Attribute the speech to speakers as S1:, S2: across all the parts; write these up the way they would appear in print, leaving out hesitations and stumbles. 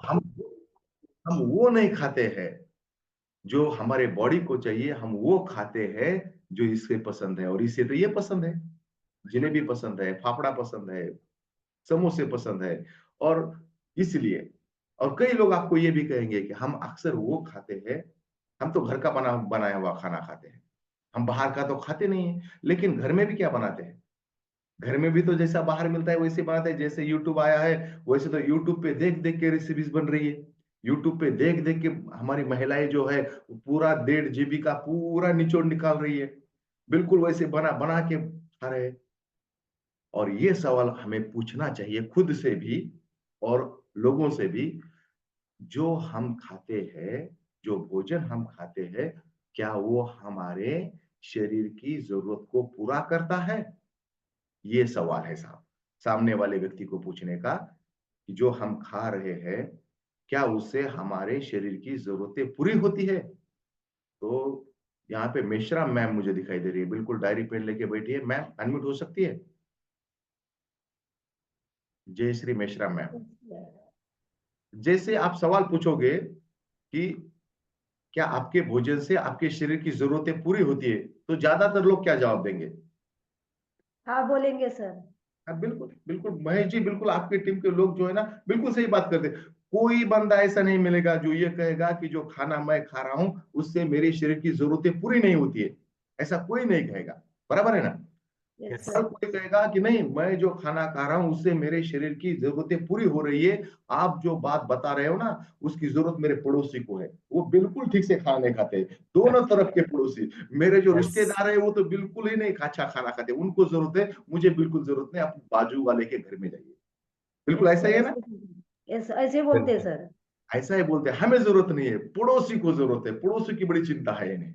S1: हम हम वो नहीं खाते हैं जो हमारे बॉडी को चाहिए, हम वो खाते हैं जो इसे पसंद है, और इसे तो ये पसंद है, जलेबी पसंद है, फाफड़ा पसंद है, समोसे पसंद है। और इसलिए, और कई लोग आपको ये भी कहेंगे कि हम अक्सर वो खाते हैं, हम तो घर का बनाया हुआ खाना खाते हैं, हम बाहर का तो खाते नहीं है। लेकिन घर में भी क्या बनाते हैं? घर में भी तो जैसा बाहर मिलता है वैसे बनाते हैं। जैसे यूट्यूब आया है, वैसे तो यूट्यूब पे देख-देख के रेसिपीज़ बन रही है। यूट्यूब पे देख-देख के हमारी महिलाएँ जो है, पूरा 1.5 जीबी का पूरा निचोड़ निकाल रही है। बिल्कुल वैसे बना बना के खा रहे हैं। और ये सवाल हमें पूछना चाहिए खुद से भी और लोगों से भी, जो हम खाते हैं, जो भोजन हम खाते हैं, क्या वो हमारे शरीर की ज़रूरत को पूरा करता है? ये सवाल है साहब, सामने वाले व्यक्ति को पूछने का, कि जो हम खा रहे हैं, क्या उससे हमारे शरीर की ज़रूरतें पूरी होती है? तो यहाँ पे मेश्राम मैम मुझे दिखाई दे रही है, बिल्कुल डायरी पेन लेके बैठी है। मैम अनम्यूट हो सकती है? जयश्री मेश्राम मैम। जैसे आप सवाल पूछोगे कि क्या आपके भोजन से आपके शरीर की ज़रूरतें पूरी होती है? तो ज़्यादातर लोग क्या जवाब देंगे?
S2: हाँ बोलेंगे सर।
S1: हाँ, बिल्कुल, बिल्कुल महेश जी, बिल्कुल आपकी टीम के लोग जो है ना, बिल्कुल सही बात करते हैं। कोई बंदा ऐसा नहीं मिलेगा जो ये कहेगा कि जो खाना मैं खा रहा हूँ, उससे मेरे शरीर की ज़रूरतें पूरी नहीं होती है। ऐसा कोई नहीं कहेगा, बराबर है ना?
S2: यस
S1: हर
S2: सर।
S1: कोई कहेगा कि नहीं, मैं जो खाना खा रहा हूँ उससे मेरे शरीर की ज़रूरतें पूरी हो रही है। आप जो बात बता रहे हो ना, उसकी ज़रूरत मेरे पड़ोसी को है। वो बिल्कुल ठीक से खाना नहीं खाते। दोनों तरफ के पड़ोसी, मेरे जो
S2: यस
S1: रिश्तेदार हैं वो तो बिल्कुल ही नहीं अच्छा खाना खाते। उनको ज़रूरत है, मुझे बिल्कुल ज़रूरत नहीं, आप बाजू वाले के घर में जाइए। बिल्कुल
S2: यस
S1: ऐसा ही
S2: सर,
S1: है ना?
S2: ऐसे यस ऐसे बोलते हैं सर।
S1: ऐसा ही बोलते हैं, हमें ज़रूरत नहीं है, पड़ोसी को ज़रूरत है, पड़ोसी की बड़ी चिंता है इन्हें।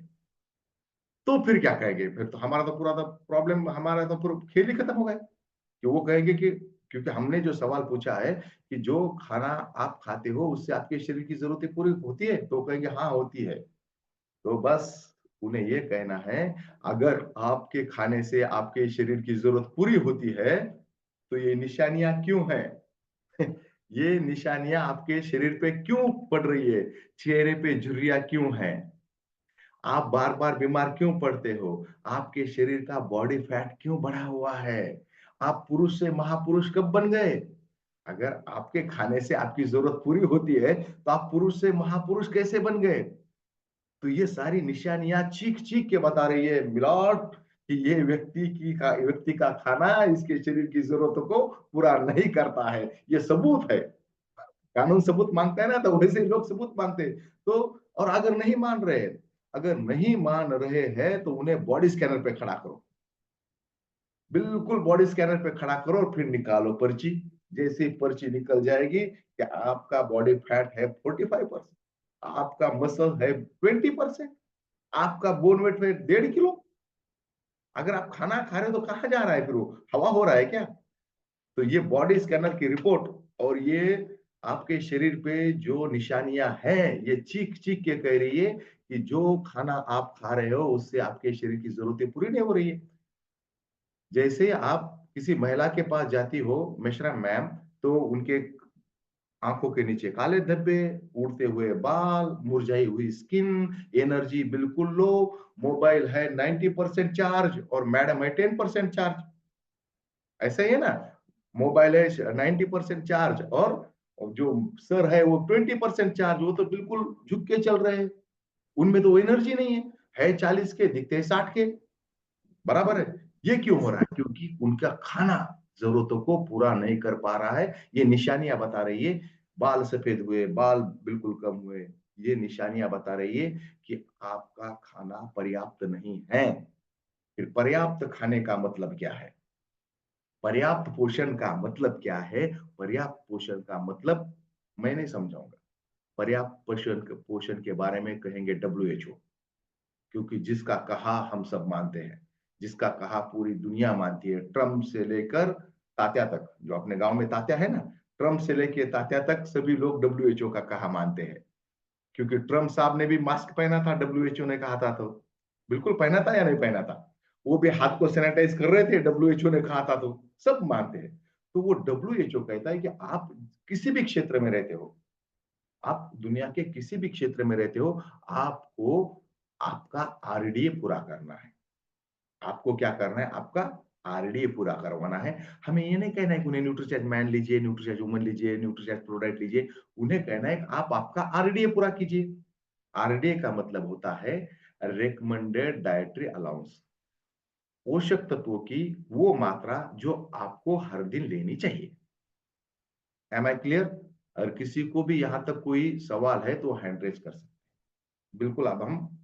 S1: तो फिर क्या कहेंगे? फिर तो हमारा तो पूरा प्रॉब्लम, हमारा तो पूरा खेल ही खत्म हो गया। कि वो कहेंगे कि क्योंकि हमने जो सवाल पूछा है कि जो खाना आप खाते हो उससे आपके शरीर की ज़रूरतें पूरी होती है? तो वो कहेंगे हाँ, होती है। तो बस उन्हें ये कहना है, अगर आपके खाने से आपके शरीर की ज़रूरत पूरी होती है, तो ये निशानियाँ क्यों हैं? ये निशानियाँ आपके शरीर पे क्यों पड़ रही है? चेहरे पे झुर्रियाँ क्यों हैं? आप बार-बार बीमार क्यों पड़ते हो? आपके शरीर का बॉडी फैट क्यों बढ़ा हुआ है? आप पुरुष से महापुरुष कब बन गए? अगर आपके खाने से आपकी ज़रूरत पूरी होती है, तो आप पुरुष से महापुरुष कैसे बन गए? तो ये सारी निशानियाँ चीख-चीख के बता रही है मिलाट, कि ये व्यक्ति का खाना इसके शरीर की ज़रूरतों को पूरा नहीं करता है। ये सबूत है। कानून सबूत माँगता है ना, तो वैसे ही लोग सबूत माँगते हैं। तो और अगर नहीं मान रहे हैं, तो उन्हें बॉडी स्कैनर पे खड़ा करो। बिल्कुल बॉडी स्कैनर पे खड़ा करो और फिर निकालो पर्ची। जैसे ही पर्ची निकल जाएगी कि आपका बॉडी फैट है 45%, आपका मसल है 20%, आपका बोन वेट है 1.5 किलो। अगर आप खाना खा रहे हो तो कहाँ जा रहा है फिर वो? हवा हो रहा है क्या? तो ये बॉडी स्कैनर की रिपोर्ट और ये आपके शरीर पे जो निशानियाँ हैं, ये चीख-चीख के कह रही है कि जो खाना आप खा रहे हो, उससे आपके शरीर की ज़रूरतें पूरी नहीं हो रही है। जैसे आप किसी महिला के पास जाती हो, मिश्रा मैम, तो उनके आँखों के नीचे काले धब्बे, उड़ते हुए बाल, मुरझाई हुई स्किन, एनर्जी बिल्कुल लो, मोबाइल है 90% चार्ज और मैडम है 10% चार्ज। ऐसा ही है ना? मोबाइल है 90% चार्ज और जो सर है वो 20% चार्ज, वो तो बिल्कुल झुक के चल रहे हैं। उनमें तो एनर्जी नहीं है। है 40 के, दिखते हैं 60 के। बराबर है? ये क्यों हो
S2: यस
S1: रहा है? क्योंकि उनका खाना ज़रूरतों को पूरा नहीं कर पा रहा है। ये निशानियाँ बता रही है। बाल सफ़ेद हुए, बाल बिल्कुल कम हुए। ये निशानियाँ बता रही है कि आपका खाना पर्याप्त नहीं है। फिर पर्याप्त खाने का मतलब क्या है? पर्याप्त पोषण का मतलब क्या है? पर्याप्त पोषण का मतलब मैं नहीं समझाऊँगा। पर्याप्त पोषण के बारे में कहेंगे डब्ल्यूएचओ, क्योंकि जिसका कहा हम सब मानते हैं, जिसका कहा पूरी दुनिया मानती है, ट्रम्प से लेकर तात्या तक, जो अपने गाँव में तात्या है ना, ट्रम्प से लेके तात्या तक सभी लोग डब्ल्यूएचओ का कहा मानते हैं। क्योंकि ट्रम्प साहब ने भी मास्क पहना था, डब्ल्यूएचओ ने कहा था तो। बिल्कुल पहना था या नहीं पहना था? वो भी हाथ को सैनिटाइज कर रहे थे, डब्ल्यूएचओ ने कहा था तो। सब मानते हैं। तो वो डब्ल्यूएचओ कहता है कि आप किसी भी क्षेत्र में रहते हो, आप दुनिया के किसी भी क्षेत्र में रहते हो, आपको आपका आरडीए पूरा करना है। आपको क्या करना है? आपका आरडीए पूरा करवाना है। हमें ये नहीं कहना है कि उन्हें न्यूट्रीचेंज मैन लीजिए, न्यूट्रीचेंज वुमन लीजिए, न्यूट्रीचेंज प्रोडक्ट लीजिए। उन्हें कहना है कि आप आपका आरडीए पूरा कीजिए। आरडीए का मतलब होता है रिकमेंडेड डाइटरी अलाउंस। पोषक तत्वों की वो मात्रा जो आपको हर दिन लेनी चाहिए। Am I clear? अगर किसी को भी यहां तक कोई सवाल है तो हैंड रेज कर सकते हैं। बिल्कुल, अब हम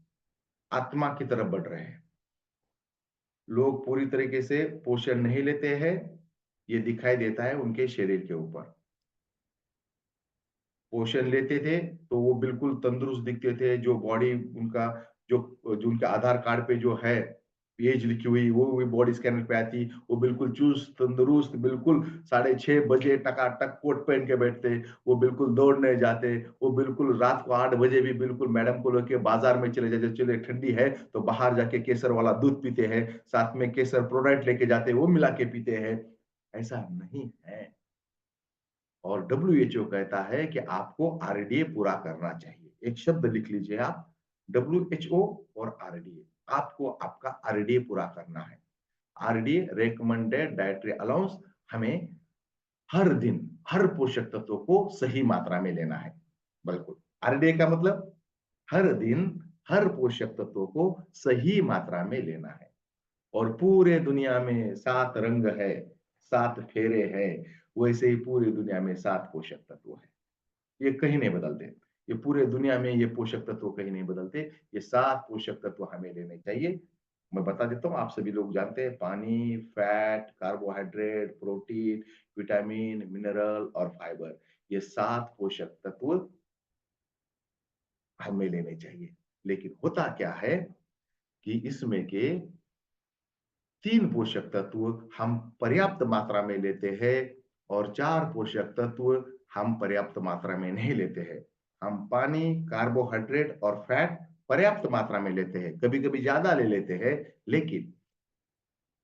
S1: आत्मा की तरफ बढ़ रहे हैं। लोग पूरी तरीके से पोषण नहीं लेते हैं, ये दिखाई देता है उनके शरीर के ऊपर। पोषण लेते थे तो वो बिल्कुल तंदुरुस्त दिखते थे, जो बॉडी उनका जो जो उनके आधार कार्ड पे जो है एज लिखी हुई वो भी बॉडी स्कैनर पे आती, वो बिल्कुल चुस्त तंदुरुस्त, बिल्कुल 6:30 बजे टकाटक कोट पहन के बैठते, वो बिल्कुल दौड़ने जाते, वो बिल्कुल रात को 8 बजे भी बिल्कुल मैडम को लेके बाजार में चले जाते, चले ठंडी है तो बाहर जाके केसर वाला दूध पीते हैं, साथ में केसर प्रोडक्ट लेके जाते हैं, वो मिला के पीते हैं। ऐसा नहीं है। और डब्ल्यूएचओ कहता है कि आपको आरडीए पूरा करना चाहिए। एक शब्द लिख लीजिए आप, डब्ल्यूएचओ और आरडीए। आपको आपका आरडीए पूरा करना है। आरडीए रिकमेंडेड डाइटरी अलाउंस, हमें हर दिन हर पोषक तत्व को सही मात्रा में लेना है। बिल्कुल, आरडीए का मतलब हर दिन हर पोषक तत्व को सही मात्रा में लेना है। और पूरे दुनिया में 7 रंग है, 7 फेरे हैं, वैसे ही पूरी दुनिया में 7 पोषक तत्व हैं। ये कहीं नहीं बदलते। ये पूरे दुनिया में ये पोषक तत्व कहीं नहीं बदलते। ये 7 पोषक तत्व हमें लेने चाहिए। मैं बता देता हूँ, आप सभी लोग जानते हैं, पानी, fat, carbohydrate, protein, vitamin, mineral और फाइबर। ये 7 पोषक तत्व हमें लेने चाहिए। लेकिन होता क्या है कि इसमें के 3 पोषक तत्व हम पर्याप्त मात्रा में लेते हैं और 4 पोषक तत्व हम पर्याप्त मात्रा में नहीं लेते हैं। हम पानी, कार्बोहाइड्रेट और फैट पर्याप्त मात्रा में लेते हैं, कभी-कभी ज़्यादा ले लेते हैं, लेकिन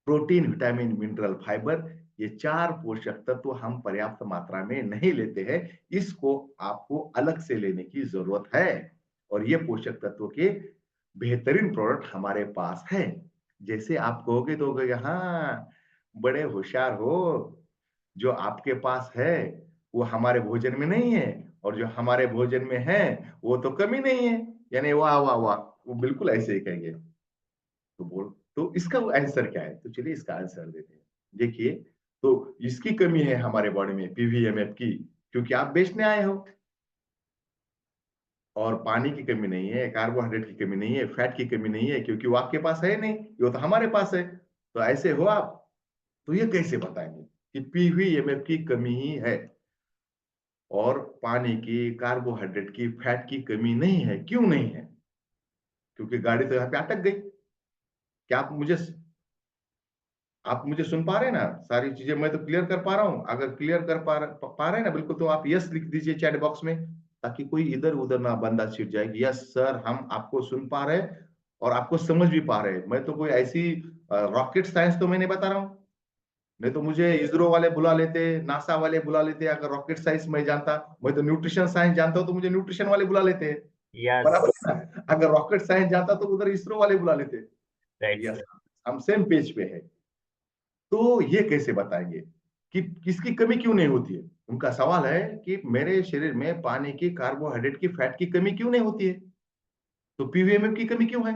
S1: प्रोटीन, विटामिन, मिनरल, फाइबर, ये 4 पोषक तत्व हम पर्याप्त मात्रा में नहीं लेते हैं। इसको आपको अलग से लेने की ज़रूरत है और ये पोषक तत्व के बेहतरीन प्रोडक्ट हमारे पास है। जैसे आप कहोगे तो कहोगे, हाँ, बड़े होशियार हो, जो आपके पास है वो हमारे भोजन में नहीं है और जो हमारे भोजन में है वो तो कमी नहीं है। यानी वाह, वाह, वाह! वो बिल्कुल ऐसे ही कहेंगे। तो इसका आंसर क्या है? तो चलिए इसका आंसर देते हैं। देखिए, तो इसकी कमी है हमारे बॉडी में पीवीएमएफ की, क्योंकि आप बेचने आए हो। और पानी की कमी नहीं है, कार्बोहाइड्रेट की कमी नहीं है, फैट की कमी नहीं है, क्योंकि वो आपके पास है नहीं, वो तो हमारे पास है। तो ऐसे हो आप, तो ये कैसे बताएंगे कि पीवीएमएफ की कमी ही है और पानी की, कार्बोहाइड्रेट की, फैट की कमी नहीं है? क्यों नहीं है? क्योंकि गाड़ी तो यहाँ पे अटक गई। क्या आप मुझे सुन पा रहे हैं ना? सारी चीजें मैं तो क्लियर कर पा रहा हूँ। अगर क्लियर कर पा रहे हैं ना बिल्कुल, तो आप यस लिख दीजिए चैट बॉक्स में, ताकि कोई इधर उधर ना बंदा छिड़ जाए। यस सर, हम आपको सुन पा रहे हैं और आपको समझ भी पा रहे हैं। मैं तो कोई ऐसी रॉकेट साइंस तो मैं नहीं बता रहा हूँ। नहीं तो मुझे इसरो वाले बुला लेते, नासा वाले बुला लेते। अगर रॉकेट साइंस मैं जानता, मैं तो न्यूट्रिशन साइंस जानता हूँ, तो मुझे न्यूट्रिशन वाले बुला लेते।
S3: यस,
S1: बराबर है ना? अगर रॉकेट साइंस जानता तो उधर इसरो वाले बुला लेते।
S3: Right
S1: yes,
S3: sir.
S1: हम सेम पेज पे है। तो ये कैसे बताएंगे कि किसकी कमी क्यों नहीं होती है? उनका सवाल है कि मेरे शरीर में पानी की, कार्बोहाइड्रेट की, फैट की कमी क्यों नहीं होती है? तो पीवीएमएफ की कमी क्यों है?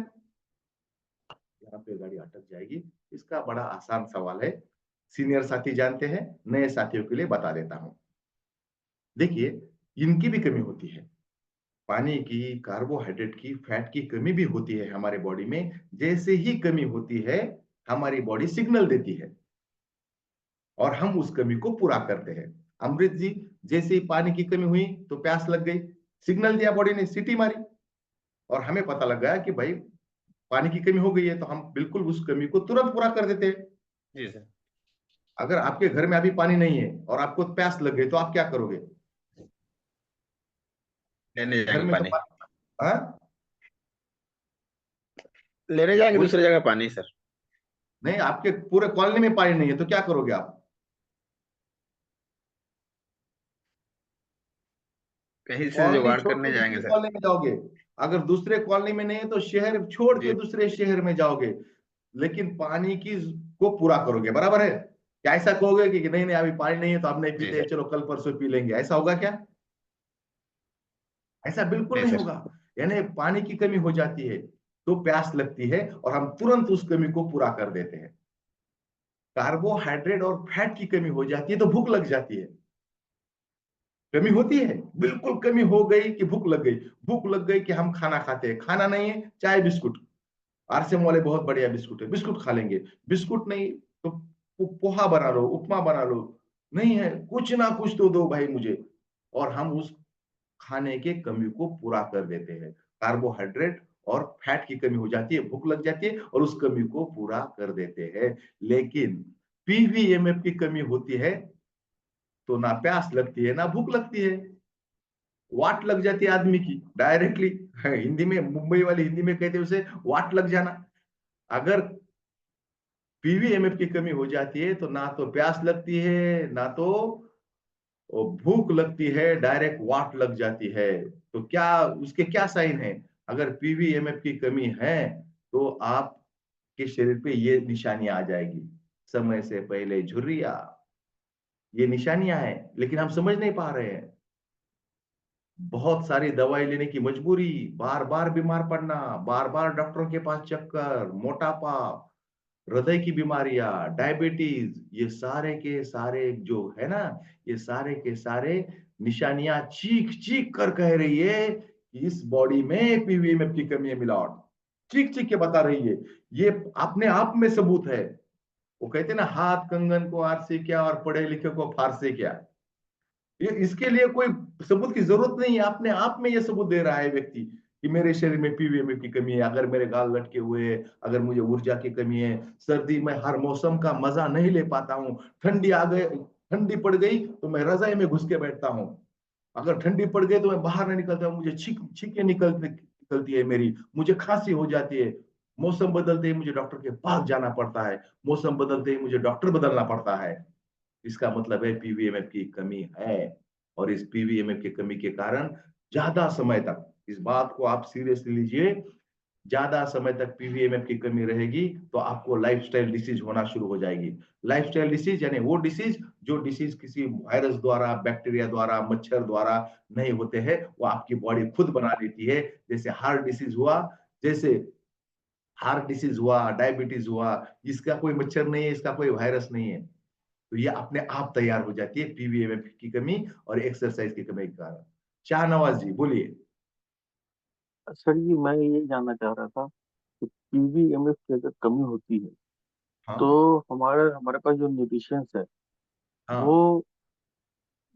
S1: यहाँ पे गाड़ी अटक जाएगी। इसका बड़ा आसान सवाल है। सीनियर साथी जानते हैं, नए साथियों के लिए बता देता हूँ। देखिए, इनकी भी कमी होती है। पानी की, कार्बोहाइड्रेट की, फैट की कमी भी होती है हमारे बॉडी में। जैसे ही कमी होती है, हमारी बॉडी सिग्नल देती है और हम उस कमी को पूरा करते हैं। अमृत जी, जैसे ही पानी की कमी हुई तो प्यास लग गई, सिग्नल दिया बॉडी ने, सीटी मारी और हमें पता लग गया कि भाई पानी की कमी हो गई है, तो हम बिल्कुल उस कमी को तुरंत पूरा कर देते हैं।
S3: जी सर।
S1: अगर आपके घर में अभी पानी नहीं है और आपको प्यास लग गई तो आप क्या करोगे?
S3: लेने
S1: घर
S3: जाएंगे
S1: में तो
S3: पानी,
S1: पानी, हाँ?
S3: लेने जाएंगे
S1: बोल,
S3: दूसरी जगह पानी सर।
S1: नहीं, आपके पूरे कॉलोनी में पानी नहीं है तो क्या करोगे आप?
S3: कहीं से
S1: कॉलोनी
S3: जुगाड़
S1: छोड़ के
S3: करने जाएंगे
S1: दूसरे
S3: सर।
S1: कॉलोनी में जाओगे, अगर दूसरे कॉलोनी में नहीं है तो शहर छोड़ के
S3: जी
S1: दूसरे शहर में जाओगे, लेकिन पानी की को पूरा करोगे, बराबर है? क्या ऐसा कहोगे कि नहीं नहीं अभी पानी नहीं है तो अब नहीं
S3: जी
S1: पीते,
S3: सर।
S1: चलो कल परसों पी लेंगे, ऐसा होगा क्या? ऐसा बिल्कुल
S3: नहीं
S1: नहीं
S3: सर।
S1: होगा। यानी पानी की कमी हो जाती है तो प्यास लगती है और हम तुरंत उस कमी को पूरा कर देते हैं। कार्बोहाइड्रेट और फैट की कमी हो जाती है तो भूख लग जाती है। कमी होती है, बिल्कुल कमी हो गई कि भूख लग गई, भूख लग गई कि हम खाना खाते हैं, खाना नहीं है चाय बिस्कुट, आरसीएम वाले बहुत बढ़िया बिस्कुट है, बिस्कुट खा लेंगे, बिस्कुट नहीं तो पोहा बना लो, उपमा बना लो, नहीं है कुछ ना कुछ तो दो भाई मुझे, और हम उस खाने के कमी को पूरा कर देते हैं। कार्बोहाइड्रेट और फैट की कमी हो जाती है, भूख लग जाती है और उस कमी को पूरा कर देते हैं। लेकिन पीवीएमएफ की कमी होती है तो ना प्यास लगती है ना भूख लगती है, वाट लग जाती है आदमी की डायरेक्टली। हिंदी में, मुंबई वाली हिंदी में कहते हैं उसे वाट लग जाना। अगर पीवीएमएफ की कमी हो जाती है तो ना तो प्यास लगती है ना तो भूख लगती है, डायरेक्ट वाट लग जाती है। तो क्या उसके क्या साइन है? अगर पीवीएमएफ की कमी है तो आपके शरीर पे ये निशानियां आ जाएगी, समय से पहले झुर्रियां, ये निशानियां हैं, लेकिन हम समझ नहीं पा रहे हैं। बहुत सारी दवाई लेने की मजबूरी, बार बार बीमार पड़ना, बार बार डॉक्टरों के पास चक्कर, मोटापा, हृदय की बीमारियां, डायबिटीज, ये सारे के सारे जो है ना, ये सारे के सारे निशानियां चीख चीख कर कह रही है कि इस बॉडी में पीवीएमएफ की कमी है मिलावट, चीख चीख के बता रही है। ये अपने आप में सबूत है। वो कहते हैं ना, हाथ कंगन को आर से क्या और पढ़े लिखे को फार से क्या। ये इसके लिए कोई सबूत की जरूरत नहीं है, अपने आप में ये सबूत दे रहा है व्यक्ति कि मेरे शरीर में पीवीएमएफ की कमी है, अगर मेरे गाल लटके हुए हैं, अगर मुझे ऊर्जा की कमी है, सर्दी में हर मौसम का मजा नहीं ले पाता हूँ, ठंडी आ गए, ठंडी पड़ गई तो मैं रजाई में घुस के बैठता हूँ, अगर ठंडी पड़ गई तो मैं बाहर नहीं निकलता हूँ, मुझे छींके निकलती है मेरी, मुझे खांसी हो जाती है, मौसम बदलते ही मुझे डॉक्टर के पास जाना पड़ता है, मौसम बदलते ही मुझे डॉक्टर बदलना पड़ता है। इसका मतलब है पीवीएमएफ की कमी है। और इस पीवीएमएफ की कमी के कारण ज्यादा समय तक, इस बात को आप सीरियसली लीजिए, ज्यादा समय तक पीवीएमएफ की कमी रहेगी तो आपको लाइफस्टाइल डिसीज होना शुरू हो जाएगी। लाइफस्टाइल डिसीज यानी वो डिसीज जो डिसीज किसी वायरस द्वारा, बैक्टीरिया द्वारा, मच्छर द्वारा नहीं होते हैं, वो आपकी बॉडी खुद बना लेती है। जैसे हार्ट डिसीज हुआ, जैसे हार्ट डिसीज हुआ, डायबिटीज हुआ, इसका कोई मच्छर नहीं है, इसका कोई वायरस नहीं है, तो ये अपने आप तैयार हो जाती है पीवीएमएफ की कमी और एक्सरसाइज की कमी के कारण। शाहनवाज जी बोलिए।
S4: सर जी मैं ये जानना चाह रहा था कि पीवीएमएफ की अगर कमी होती है तो
S1: हाँ
S4: हमारे हमारे पास जो न्यूट्रिशंस है वो
S1: हाँ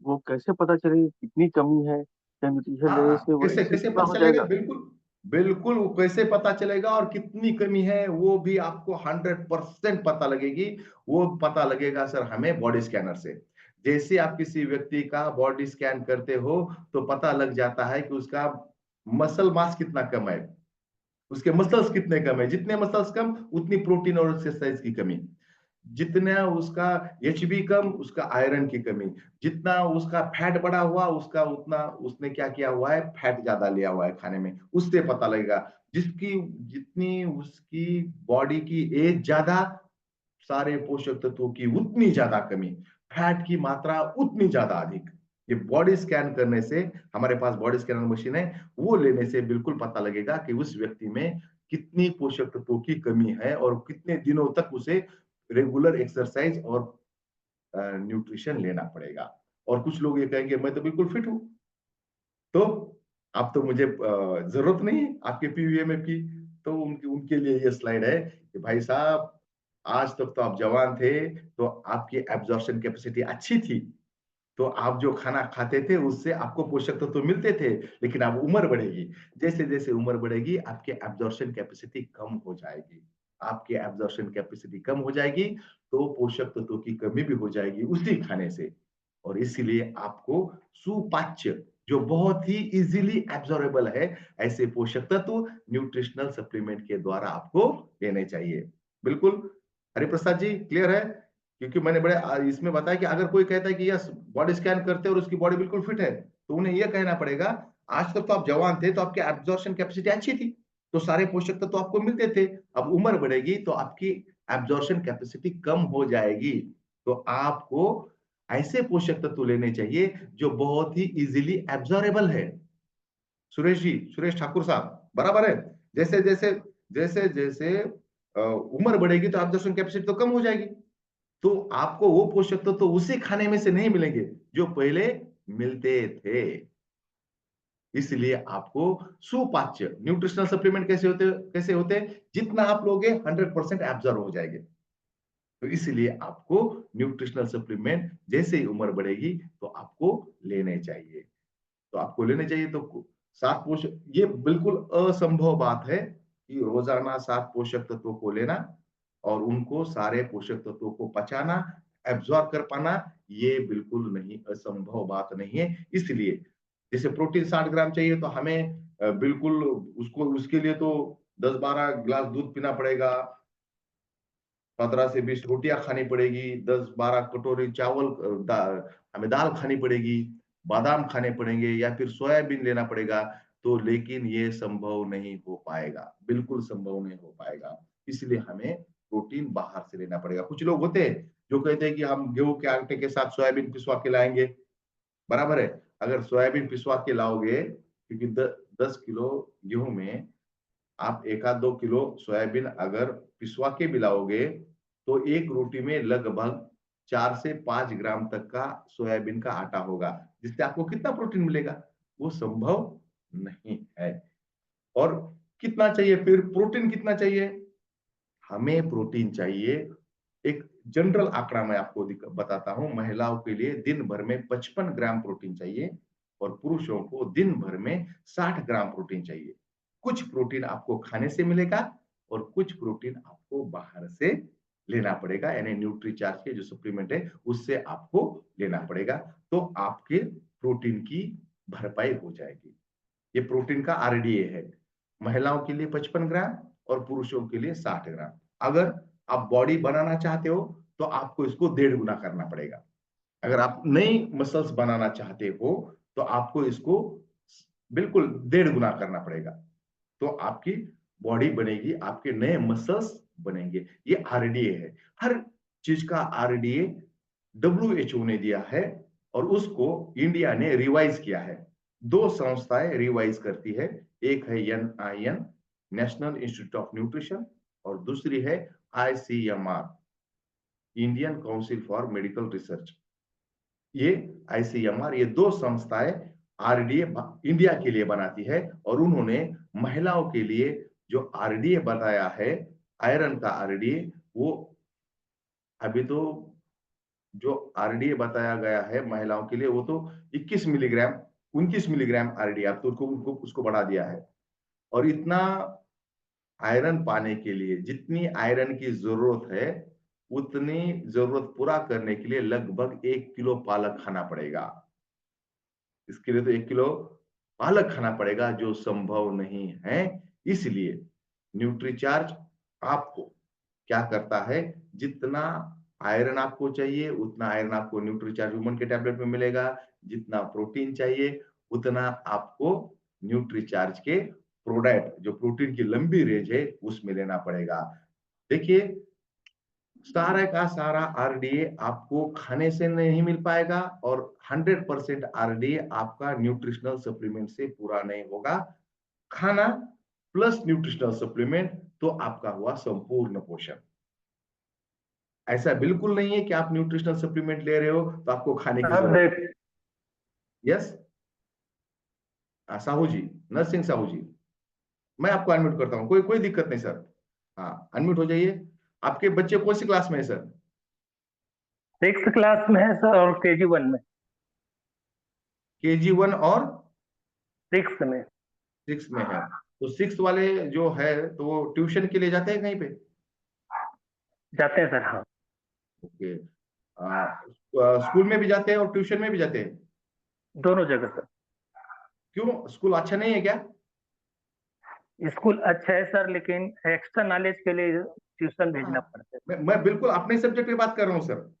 S4: वो कैसे पता चले कितनी कमी है? क्या न्यूट्रिशन लेने
S1: हाँ,
S4: से वो
S1: कैसे
S4: ऐसे
S1: कैसे
S4: पूरा
S1: पता
S4: हो
S1: चलेगा?
S4: जाएगा?
S1: बिल्कुल बिल्कुल, वो कैसे पता चलेगा और कितनी कमी है वो भी आपको 100% पता लगेगी। वो पता लगेगा सर हमें बॉडी स्कैनर से। जैसे आप किसी व्यक्ति का बॉडी स्कैन करते हो तो पता लग जाता है कि उसका मसल मास कितना कम है, उसके मसल्स कितने कम है, जितने मसल्स कम उतनी प्रोटीन और एक्सरसाइज की कमी, जितना उसका एचबी कम उसका आयरन की कमी, जितना उसका फैट बढ़ा हुआ उसका उतना उसने क्या किया हुआ है, फैट ज्यादा लिया हुआ है खाने में, उससे पता लगेगा। जिसकी जितनी उसकी बॉडी की एज ज्यादा, सारे पोषक तत्वों की उतनी ज्यादा कमी, फैट की मात्रा उतनी ज्यादा अधिक। ये बॉडी स्कैन करने से, हमारे पास बॉडी स्कैनर मशीन है, वो लेने से बिल्कुल पता लगेगा कि उस व्यक्ति में कितनी पोषक तत्वों की कमी है और कितने दिनों तक उसे रेगुलर एक्सरसाइज और न्यूट्रिशन लेना पड़ेगा। और कुछ लोग ये कहेंगे मैं तो बिल्कुल फिट हूं, तो अब तो मुझे जरूरत नहीं है आपके पीवीएमएफ की। तो उनके उनके लिए ये स्लाइड है कि भाई साहब, आज तक तो आप जवान थे तो आपकी एब्जॉर्प्शन कैपेसिटी अच्छी थी, तो आप जो खाना खाते थे उससे आपको पोषक तत्व तो मिलते थे, लेकिन अब उम्र बढ़ेगी, जैसे जैसे उम्र बढ़ेगी आपके एब्जॉर्प्शन कैपेसिटी कम हो जाएगी, आपकी एब्जॉर्प्शन कैपेसिटी कम हो जाएगी तो पोषक तत्वों की कमी भी हो जाएगी उसी खाने से। और इसीलिए आपको सुपाच्य, जो बहुत ही इजीली एब्जॉर्बेबल है, ऐसे पोषक तत्व न्यूट्रिशनल सप्लीमेंट के द्वारा आपको लेने चाहिए। बिल्कुल हरिप्रसाद जी, क्लियर है? क्योंकि मैंने बड़े इसमें बताया कि अगर कोई कहता है कि यस बॉडी स्कैन करते हैं और उसकी बॉडी बिल्कुल फिट है, तो उन्हें यह कहना पड़ेगा, आज तक तो आप जवान थे तो आपकी एब्जॉर्प्शन कैपेसिटी अच्छी थी, तो सारे पोषक तत्व तो आपको मिलते थे। अब उम्र बढ़ेगी तो आपकी एब्जॉर्प्शन कैपेसिटी कम हो जाएगी, तो आपको ऐसे पोषक तत्व लेने चाहिए जो बहुत ही इजीली एब्जॉर्बेबल है। सुरेश जी, सुरेश ठाकुर साहब, बराबर है? जैसे जैसे जैसे जैसे उम्र बढ़ेगी तो एब्जॉर्प्शन कैपेसिटी तो कम हो जाएगी, तो आपको वो पोषक तत्व तो उसी खाने में से नहीं मिलेंगे जो पहले मिलते थे। इसलिए आपको सुपाच्य न्यूट्रिशनल सप्लीमेंट कैसे होते हैं? जितना आप लोगे 100% एब्जॉर्ब हो जाएंगे। तो इसलिए आपको न्यूट्रिशनल सप्लीमेंट जैसे ही उम्र बढ़ेगी तो आपको लेने चाहिए। तो आपको लेने चाहिए तो 7 पोषक, ये बिल्कुल असंभव बात है कि रोजाना 7 पोषक तत्वों को लेना और उनको सारे पोषक तत्वों को पचाना, एब्जॉर्ब कर पाना, ये बिल्कुल नहीं, असंभव बात नहीं है। इसलिए जैसे प्रोटीन 60 ग्राम चाहिए तो हमें बिल्कुल उसको उसके लिए तो 10-12 ग्लास दूध पीना पड़ेगा, 15 से 20 रोटियां खानी पड़ेगी, 10-12 कटोरी चावल हमें दाल खानी पड़ेगी, बादाम खाने पड़ेंगे या फिर सोयाबीन लेना पड़ेगा। तो लेकिन ये संभव नहीं हो पाएगा, बिल्कुल संभव नहीं हो पाएगा। इसलिए हमें प्रोटीन बाहर से लेना पड़ेगा। कुछ लोग होते हैं जो कहते हैं कि हम गेहूं के आटे के साथ सोयाबीन पिसवा के लाएंगे, बराबर है? अगर सोयाबीन पिसवा के लाओगे, क्योंकि 10 किलो गेहूं में आप 1 आध 2 किलो सोयाबीन अगर पिसवा के भी लाओगे तो एक रोटी में लगभग 4 से 5 ग्राम तक का सोयाबीन का आटा होगा, जिससे आपको कितना प्रोटीन मिलेगा? वो संभव नहीं है। और कितना चाहिए फिर? प्रोटीन कितना चाहिए? हमें प्रोटीन चाहिए, एक जनरल आंकड़ा मैं आपको बताता हूं। महिलाओं के लिए दिन भर में 55 ग्राम प्रोटीन चाहिए और पुरुषों को दिन भर में 60 ग्राम प्रोटीन चाहिए। कुछ प्रोटीन आपको खाने से मिलेगा और कुछ प्रोटीन आपको बाहर से लेना पड़ेगा, यानी न्यूट्रीचार्ज के जो सप्लीमेंट है उससे आपको लेना पड़ेगा, तो आपके प्रोटीन की भरपाई हो जाएगी। ये प्रोटीन का आरडीए है। महिलाओं के लिए 55 ग्राम और पुरुषों के लिए 60 ग्राम। अगर आप बॉडी बनाना चाहते हो तो आपको इसको 1.5 गुना करना पड़ेगा। अगर आप नई मसल्स बनाना चाहते हो तो आपको इसको बिल्कुल 1.5 गुना करना पड़ेगा, तो आपकी बॉडी बनेगी, आपके नए मसल्स बनेंगे। ये आरडीए है। हर चीज का आरडीए डब्ल्यूएचओ ने दिया है और उसको इंडिया ने रिवाइज किया है। 2 संस्थाएं रिवाइज करती है, एक है NIN, national institute of nutrition, और दूसरी है ICMR, Indian council for medical research. ये आईसीएमआर, ये 2 संस्थाएं आरडीए इंडिया के लिए बनाती है और उन्होंने महिलाओं के लिए जो आरडीए बताया है, आयरन का आरडीए, वो अभी तो जो आरडीए बताया गया है महिलाओं के लिए वो तो 21 मिलीग्राम 29 मिलीग्राम आरडीए, अब तो उसको बढ़ा दिया है। और इतना आयरन पाने के लिए, जितनी आयरन की जरूरत है, उतनी जरूरत पूरा करने के लिए लगभग 1 किलो पालक खाना पड़ेगा। इसके लिए तो 1 किलो पालक खाना पड़ेगा, जो संभव नहीं है। इसलिए न्यूट्रीचार्ज आपको क्या करता है, जितना आयरन आपको चाहिए उतना आयरन आपको न्यूट्रीचार्ज वुमन के टैबलेट में मिलेगा, जितना प्रोटीन चाहिए उतना आपको न्यूट्रीचार्ज के प्रोडक्ट, जो प्रोटीन की लंबी रेंज है, उसमें लेना पड़ेगा। देखिए, सारा का सारा आरडीए आपको खाने से नहीं मिल पाएगा और 100% आरडीए आपका न्यूट्रिशनल सप्लीमेंट से पूरा नहीं होगा। खाना प्लस न्यूट्रिशनल सप्लीमेंट तो आपका हुआ संपूर्ण पोषण। ऐसा बिल्कुल नहीं है कि आप न्यूट्रिशनल सप्लीमेंट ले रहे हो तो आपको खाने की जरूरत है। यस, साहू जी, नरसिंह साहू जी, मैं आपको अनम्यूट करता हूं, कोई कोई दिक्कत नहीं सर। हाँ, अनम्यूट हो जाइए। आपके बच्चे कौन सी क्लास में है सर?
S5: 6th क्लास में है सर और KG1 में।
S1: KG1 और
S5: 6th में।
S1: 6 में है। तो 6 वाले जो है तो वो ट्यूशन के लिए जाते हैं कहीं पे?
S5: जाते हैं सर। हाँ,
S1: ओके। स्कूल में भी जाते हैं और ट्यूशन में भी जाते हैं?
S5: दोनों जगह सर।
S1: क्यों, स्कूल अच्छा नहीं है क्या?
S5: स्कूल अच्छा है सर, लेकिन एक्स्ट्रा नॉलेज के लिए ट्यूशन भेजना पड़ता है।
S1: मैं बिल्कुल अपने सब्जेक्ट की बात कर रहा हूँ सर।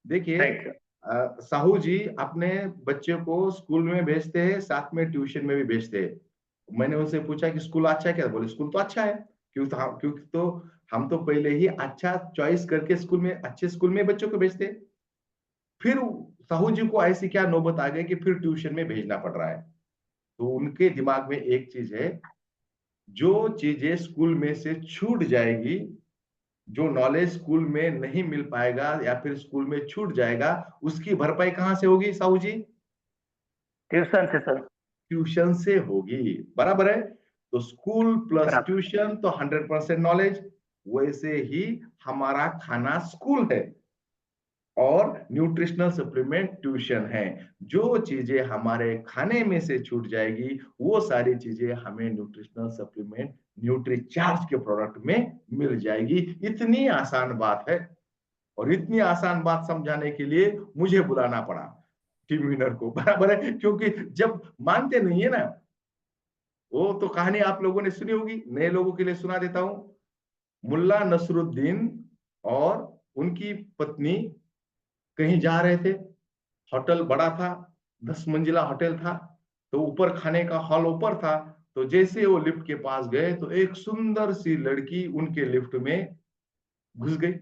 S1: देखिए,
S5: राइट सर।
S1: साहू जी अपने बच्चे को स्कूल में भेजते हैं, साथ में ट्यूशन में भी भेजते हैं। मैंने उनसे पूछा कि स्कूल अच्छा है क्या, बोले स्कूल तो अच्छा है। क्योंकि तो हम तो पहले ही अच्छा चॉइस करके स्कूल में, अच्छे स्कूल में बच्चों को भेजते हैं। फिर साहू जी को ऐसी क्या नौबत आ गई कि फिर ट्यूशन में भेजना पड़ रहा है। तो उनके दिमाग में एक चीज है, जो चीजें स्कूल में से छूट जाएगी, जो नॉलेज स्कूल में नहीं मिल पाएगा या फिर स्कूल में छूट जाएगा, उसकी भरपाई कहां से होगी साहू जी?
S5: ट्यूशन से सर।
S1: ट्यूशन से होगी, बराबर है। तो स्कूल प्लस
S5: बराबर।
S1: ट्यूशन तो 100% नॉलेज। वैसे ही हमारा खाना स्कूल है और न्यूट्रिशनल सप्लीमेंट ट्यूशन है। जो चीजें हमारे खाने में से छूट जाएगी, वो सारी चीजें हमें न्यूट्रिशनल सप्लीमेंट न्यूट्रीचार्ज के प्रोडक्ट में मिल जाएगी। इतनी आसान बात है, और इतनी आसान बात समझाने के लिए मुझे बुलाना पड़ा टीम विनर को, बराबर है। क्योंकि जब मानते नहीं है ना, वो तो कहानी आप लोगों ने सुनी होगी, नए लोगों के लिए सुना देता हूं। मुल्ला नसरुद्दीन और उनकी पत्नी कहीं जा रहे थे। होटल बड़ा था, 10 मंजिला होटल था। तो ऊपर खाने का हॉल ऊपर था। तो जैसे वो लिफ्ट के पास गए तो एक सुंदर सी लड़की उनके लिफ्ट में घुस गई।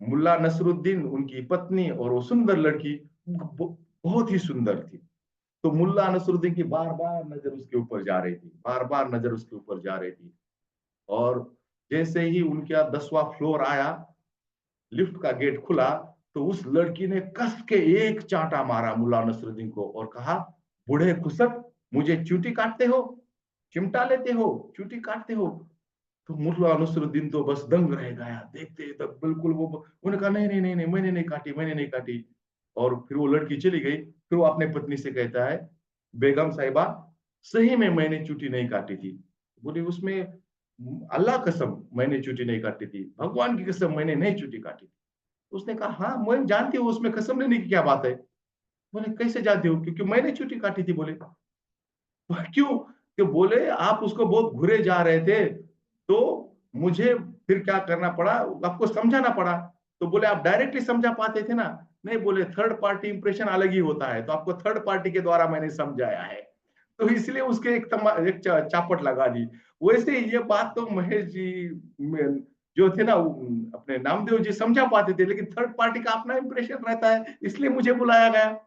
S1: मुल्ला नसरुद्दीन, उनकी पत्नी और वो सुंदर लड़की बहुत ही सुंदर थी। तो मुल्ला नसरुद्दीन की बार बार नजर उसके ऊपर जा रही थी, बार बार नजर उसके ऊपर जा रही थी। और जैसे ही उनका 10वां फ्लोर आया, लिफ्ट का गेट खुला, तो उस लड़की ने कस के एक चांटा मारा मुल्ला नसरुद्दीन को और कहा, बूढ़े खुसक, मुझे चूटी काटते हो, चिमटा लेते हो, चूटी काटते हो। तो मुल्ला नसरुद्दीन तो बस दंग रह गया, देखते तक बिल्कुल वो, उन्होंने कहा नहीं नहीं नहीं नहीं, मैंने नहीं काटी, मैंने नहीं काटी। और फिर वो लड़की चली गई। फिर वो अपने पत्नी से कहता है, बेगम साहिबा, सही में मैंने चूटी नहीं काटी थी। बोली, उसमें अल्लाह कसम मैंने चूटी नहीं काटी थी, भगवान की कसम मैंने नहीं चूटी काटी थी। उसने कहा, हाँ मैं जानती हूँ, उसमें कसम लेने की क्या बात है। बोले, कैसे जानती हो? क्योंकि मैंने चूटी काटी थी। बोले, क्यों? कि बोले, आप उसको बहुत घुरे जा रहे थे, तो मुझे फिर क्या करना पड़ा, आपको समझाना पड़ा। तो बोले, आप डायरेक्टली समझा पाते थे ना। नहीं, बोले थर्ड पार्टी इंप्रेशन अलग ही होता है, तो आपको थर्ड पार्टी के द्वारा मैंने समझाया है। तो इसलिए उसके एक चापट लगा दी। वैसे ये बात तो महेश जी जो थे ना, अपने नामदेव जी समझा पाते थे, लेकिन थर्ड पार्टी का अपना इंप्रेशन रहता है, इसलिए मुझे बुलाया गया।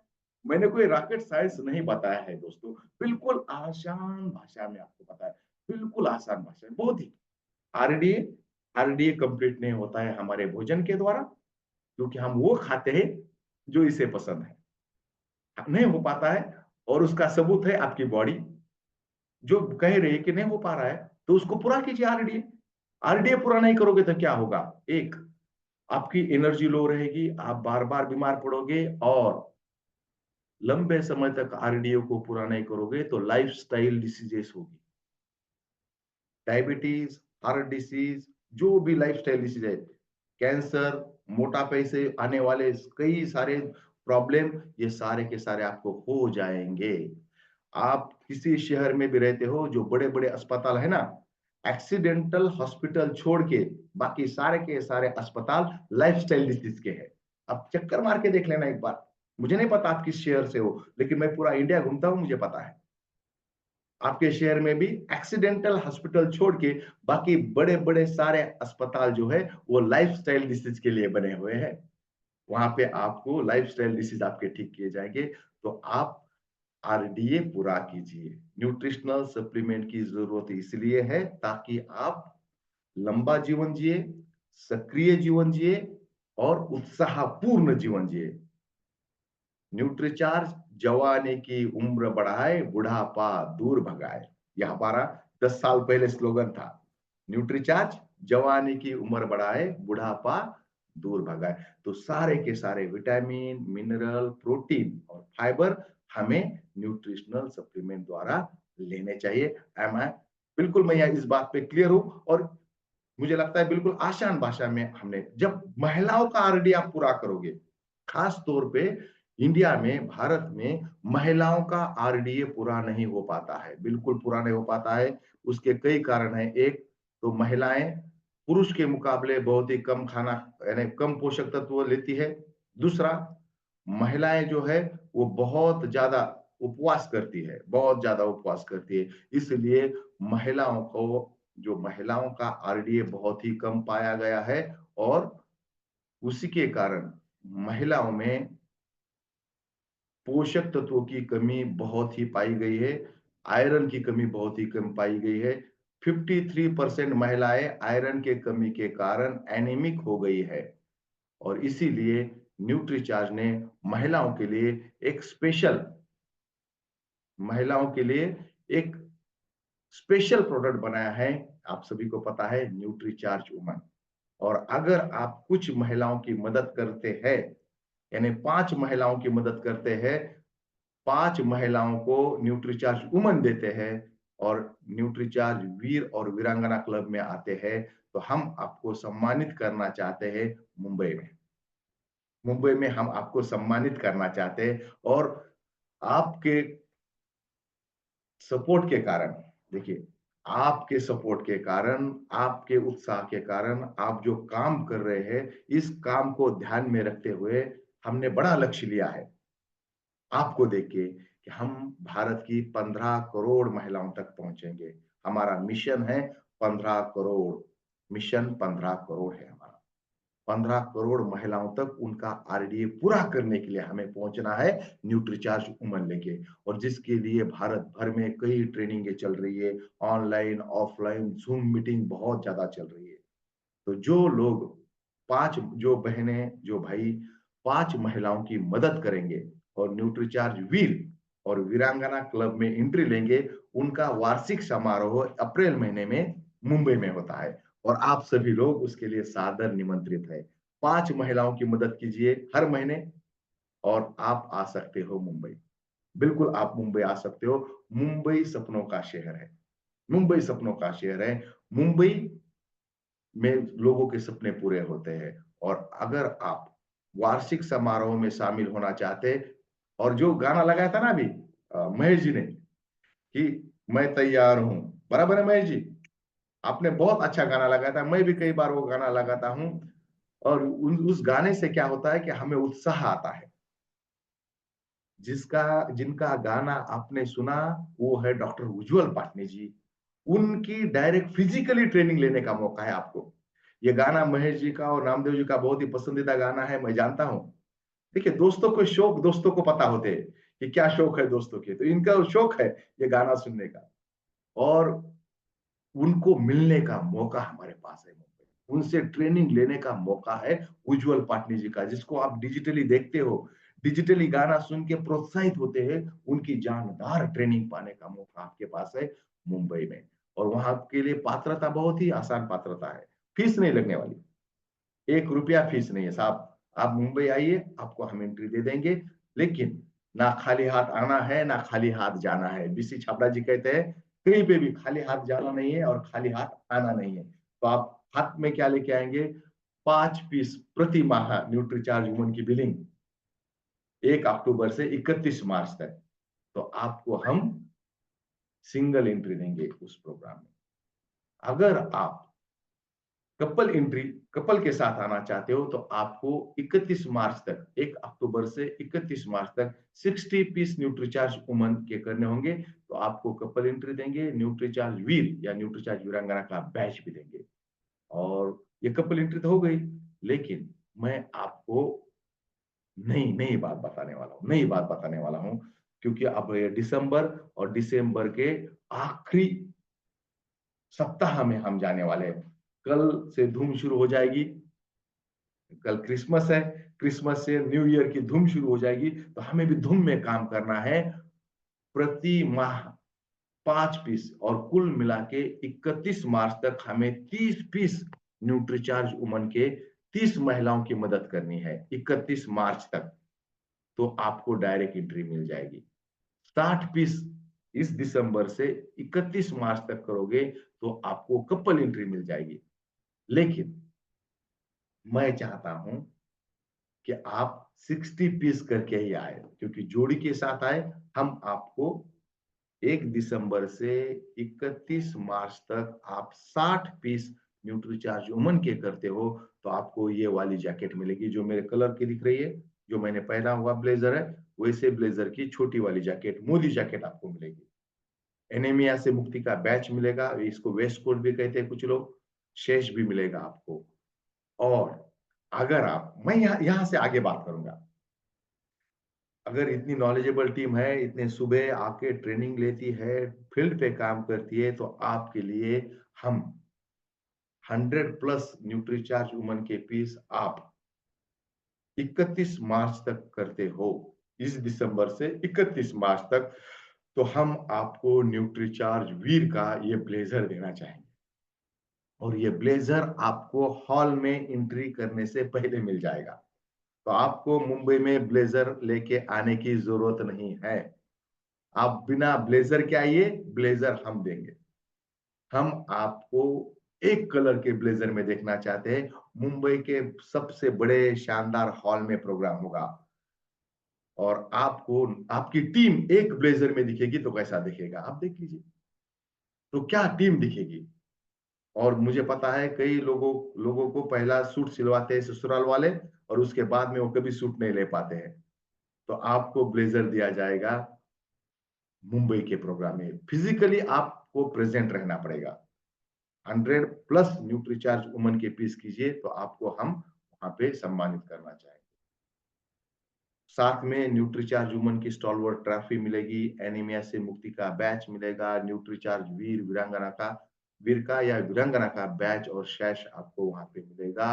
S1: मैंने कोई रॉकेट साइंस नहीं बताया है दोस्तों, बिल्कुल आसान भाषा में आपको बताया, बिल्कुल आसान भाषा में। बहुत ही आरडीए आरडीए कंप्लीट नहीं होता है हमारे भोजन के द्वारा, क्योंकि हम वो खाते हैं जो इसे पसंद है, नहीं हो पाता है। और उसका सबूत है आपकी बॉडी, जो कह रही है कि नहीं हो पा रहा है, तो उसको पूरा कीजिए। आरडीए आरडीए पूरा नहीं करोगे तो क्या होगा? एक, आपकी एनर्जी लो रहेगी, आप बार बार बीमार पड़ोगे, और लंबे समय तक आरडीओ को पूरा नहीं करोगे तो लाइफस्टाइल डिसीजेस होगी, डायबिटीज, हार्ट डिसीज, जो भी लाइफस्टाइल डिसीज है, कैंसर, मोटापे से आने वाले कई सारे प्रॉब्लम, ये सारे के सारे आपको हो जाएंगे। आप किसी शहर में भी रहते हो, जो बड़े बड़े अस्पताल है ना, एक्सीडेंटल हॉस्पिटल छोड़ के बाकी सारे के सारे अस्पताल लाइफस्टाइल डिसीज के हैं। आप चक्कर मार के देख लेना एक बार। मुझे नहीं पता आप किस शहर से हो, लेकिन मैं पूरा इंडिया घूमता हूं, मुझे पता है। आपके शहर में भी एक्सीडेंटल हॉस्पिटल छोड़ के बाकी बड़े बड़े सारे अस्पताल जो है, वो लाइफस्टाइल डिसीज के लिए बने हुए हैं। वहां पे आपको लाइफस्टाइल डिसीज आपके ठीक किए जाएंगे। तो आप आरडीए पूरा कीजिए। न्यूट्रिशनल सप्लीमेंट की जरूरत इसलिए है ताकि आप लंबा जीवन जिए, सक्रिय जीवन जिए और उत्साहपूर्ण जीवन जिए। न्यूट्रीचार्ज जवानी की उम्र बढ़ाए, बुढ़ापा दूर भगाए। यह हमारा 10 साल पहले स्लोगन था। न्यूट्रीचार्ज जवानी की उम्र बढ़ाए, बुढ़ापा दूर भगाए। तो सारे के सारे विटामिन, मिनरल, प्रोटीन और फाइबर हमें न्यूट्रिशनल सप्लीमेंट द्वारा लेने चाहिए। एम आई बिल्कुल, मैं इस बात पे क्लियर हूं। और मुझे लगता है बिल्कुल आसान भाषा में हमने, जब महिलाओं का आरडी आप पूरा करोगे, खास तौर पे इंडिया में, भारत में महिलाओं का आरडीए पूरा नहीं हो पाता है, बिल्कुल पूरा नहीं हो पाता है। उसके कई कारण हैं। एक तो महिलाएं पुरुष के मुकाबले बहुत ही कम खाना, यानी कम पोषक तत्व लेती है। दूसरा, महिलाएं जो है वो बहुत ज्यादा उपवास करती है, बहुत ज्यादा उपवास करती है। इसलिए महिलाओं का आरडीए बहुत ही कम पाया गया है और उसी के कारण महिलाओं में पोषक तत्वों की कमी बहुत ही पाई गई है। आयरन की कमी बहुत ही कम पाई गई है। 53% महिलाएं आयरन के कमी के कारण एनीमिक हो गई है और इसीलिए न्यूट्रीचार्ज ने महिलाओं के लिए एक महिलाओं के लिए एक स्पेशल प्रोडक्ट बनाया है। आप सभी को पता है, न्यूट्रीचार्ज वुमन। और अगर आप कुछ महिलाओं की मदद करते हैं, यानी 5 महिलाओं की मदद करते हैं, 5 महिलाओं को न्यूट्रीचार्ज वुमन देते हैं और न्यूट्रीचार्ज वीर और वीरांगना क्लब में आते हैं, तो हम आपको सम्मानित करना चाहते हैं मुंबई में। मुंबई में हम आपको सम्मानित करना चाहते हैं और आपके सपोर्ट के कारण, देखिए, आपके सपोर्ट के कारण, आपके उत्साह के कारण, आप जो काम कर रहे हैं, इस काम को ध्यान में रखते हुए हमने बड़ा लक्ष्य लिया है आपको देख के कि हम भारत की 15 करोड़ महिलाओं तक पहुंचेंगे। हमारा मिशन है 15 करोड़, मिशन 15 करोड़ है हमारा। 15 करोड़ महिलाओं तक उनका आरडीए पूरा करने के लिए हमें पहुंचना है न्यूट्रीचार्ज वुमन लेके। और जिसके लिए भारत भर में कई ट्रेनिंगें चल रही है, ऑनलाइन, ऑफलाइन, जूम मीटिंग बहुत ज्यादा चल रही है। तो जो लोग 5 जो बहनें, जो भाई 5 महिलाओं की मदद करेंगे और न्यूट्रीचार्ज वीर और वीरांगना क्लब में एंट्री लेंगे, उनका वार्षिक समारोह अप्रैल महीने में मुंबई में होता है और आप सभी लोग उसके लिए सादर निमंत्रित है। 5 महिलाओं की मदद कीजिए हर महीने और आप आ सकते हो मुंबई। बिल्कुल आप मुंबई आ सकते हो। मुंबई सपनों का शहर है। मुंबई सपनों का शहर है। मुंबई में लोगों के सपने पूरे होते हैं और अगर आप वार्षिक समारोह में शामिल होना चाहते, और जो गाना लगाया था ना अभी महेश जी ने कि मैं तैयार हूं, बराबर है महेश जी? आपने बहुत अच्छा गाना लगाया था, मैं भी कई बार वो गाना लगाता हूं और उस गाने से क्या होता है कि हमें उत्साह आता है। जिनका गाना आपने सुना वो है डॉक्टर उज्जवल पाटनी जी। उनकी डायरेक्ट फिजिकली ट्रेनिंग लेने का मौका है आपको। ये गाना महेश जी का और नामदेव जी का बहुत ही पसंदीदा गाना है, मैं जानता हूं। देखिए, दोस्तों को शौक दोस्तों को पता होते हैं कि क्या शौक है दोस्तों के, तो इनका शौक है ये गाना सुनने का और उनको मिलने का मौका हमारे पास है मुंबई। उनसे ट्रेनिंग लेने का मौका है उज्जवल पाटनी जी का, जिसको आप डिजिटली देखते हो, डिजिटली गाना सुन के प्रोत्साहित होते हैं। उनकी जानदार ट्रेनिंग पाने का मौका आपके पास है मुंबई में। और वहां के लिए पात्रता बहुत ही आसान पात्रता है, फीस नहीं लगने वाली, 1 रुपया फीस नहीं है साहब। आप मुंबई आइए, आपको हम एंट्री दे देंगे, लेकिन ना खाली हाथ आना है ना खाली हाथ जाना है। बीसी छाबड़ा जी कहते हैं कहीं पे भी खाली हाथ जाना नहीं है और खाली हाथ आना नहीं है। तो आप हाथ में क्या लेके आएंगे? 5 पीस प्रति माह न्यूट्रीचार्ज वुमन की बिलिंग 1 अक्टूबर से 31 मार्च तक। तो आपको हम सिंगल एंट्री देंगे उस प्रोग्राम में। अगर आप कपल के साथ आना चाहते हो तो आपको 31 मार्च तक, 1 अक्टूबर से 31 मार्च तक 60 पीस न्यूट्रीचार्ज वुमन के करने होंगे। तो आपको कपल एंट्री देंगे, न्यूट्रीचार्ज वीर या न्यूट्रीचार्ज वीरांगना का बैच भी देंगे। और ये कपल एंट्री तो हो गई, लेकिन मैं आपको नई बात बताने वाला हूँ, नई बात बताने वाला हूँ, क्योंकि अब ये दिसंबर और दिसंबर के आखिरी सप्ताह में हम जाने वाले हैं। कल से धूम शुरू हो जाएगी। कल क्रिसमस है, क्रिसमस से न्यू ईयर की धूम शुरू हो जाएगी, तो हमें भी धूम में काम करना है। प्रति माह 5 पीस और कुल मिला के 31 मार्च तक हमें 30 पीस न्यूट्रीचार्ज वुमन के 30 महिलाओं की मदद करनी है 31 मार्च तक। तो आपको डायरेक्ट एंट्री मिल जाएगी। 60 पीस इस दिसंबर से 31 मार्च तक करोगे तो आपको कपल एंट्री मिल जाएगी। लेकिन मैं चाहता हूं कि आप 60 पीस करके ही आए, क्योंकि जोड़ी के साथ आए। हम आपको 1 दिसंबर से 31 मार्च तक आप 60 पीस न्यूट्रीचार्ज वुमन के करते हो तो आपको ये वाली जैकेट मिलेगी जो मेरे कलर की दिख रही है। जो मैंने पहना हुआ ब्लेजर है वैसे ब्लेजर की छोटी वाली जैकेट, मोदी जैकेट आपको मिलेगी। एनीमिया से मुक्ति का बैच मिलेगा, इसको वेस्ट कोट भी कहते हैं कुछ लोग, शेष भी मिलेगा आपको। और अगर आप, मैं यहाँ से आगे बात करूंगा, अगर इतनी नॉलेजेबल टीम है, इतने सुबह आके ट्रेनिंग लेती है, फील्ड पे काम करती है, तो आपके लिए हम 100+ न्यूट्रीचार्ज वुमन के पीस आप 31 मार्च तक करते हो, इस दिसंबर से 31 मार्च तक, तो हम आपको न्यूट्रीचार्ज वीर का ये ब्लेजर देना चाहेंगे। और ये ब्लेजर आपको हॉल में एंट्री करने से पहले मिल जाएगा। तो आपको मुंबई में ब्लेजर लेके आने की जरूरत नहीं है। आप बिना ब्लेजर के आइए, ब्लेजर हम देंगे। हम आपको एक कलर के ब्लेजर में देखना चाहते हैं। मुंबई के सबसे बड़े शानदार हॉल में प्रोग्राम होगा और आपको आपकी टीम एक ब्लेजर में दिखेगी तो कैसा दिखेगा आप देख लीजिए। तो क्या टीम दिखेगी। और मुझे पता है कई लोगों को पहला सूट सिलवाते हैं ससुराल वाले और उसके बाद में वो कभी सूट नहीं ले पाते हैं। तो आपको ब्लेजर दिया जाएगा मुंबई के प्रोग्राम में। फिजिकली आपको प्रेजेंट रहना पड़ेगा। 100+ न्यूट्रीचार्ज वुमन के पीस कीजिए तो आपको हम वहां पे सम्मानित करना चाहेंगे। साथ में न्यूट्रीचार्ज वुमन की स्टॉलवर्ड ट्रॉफी मिलेगी, एनीमिया से मुक्ति का बैच मिलेगा, न्यूट्रीचार्ज वीर का या वीरांगना का बैच और शैश आपको वहां पे मिलेगा।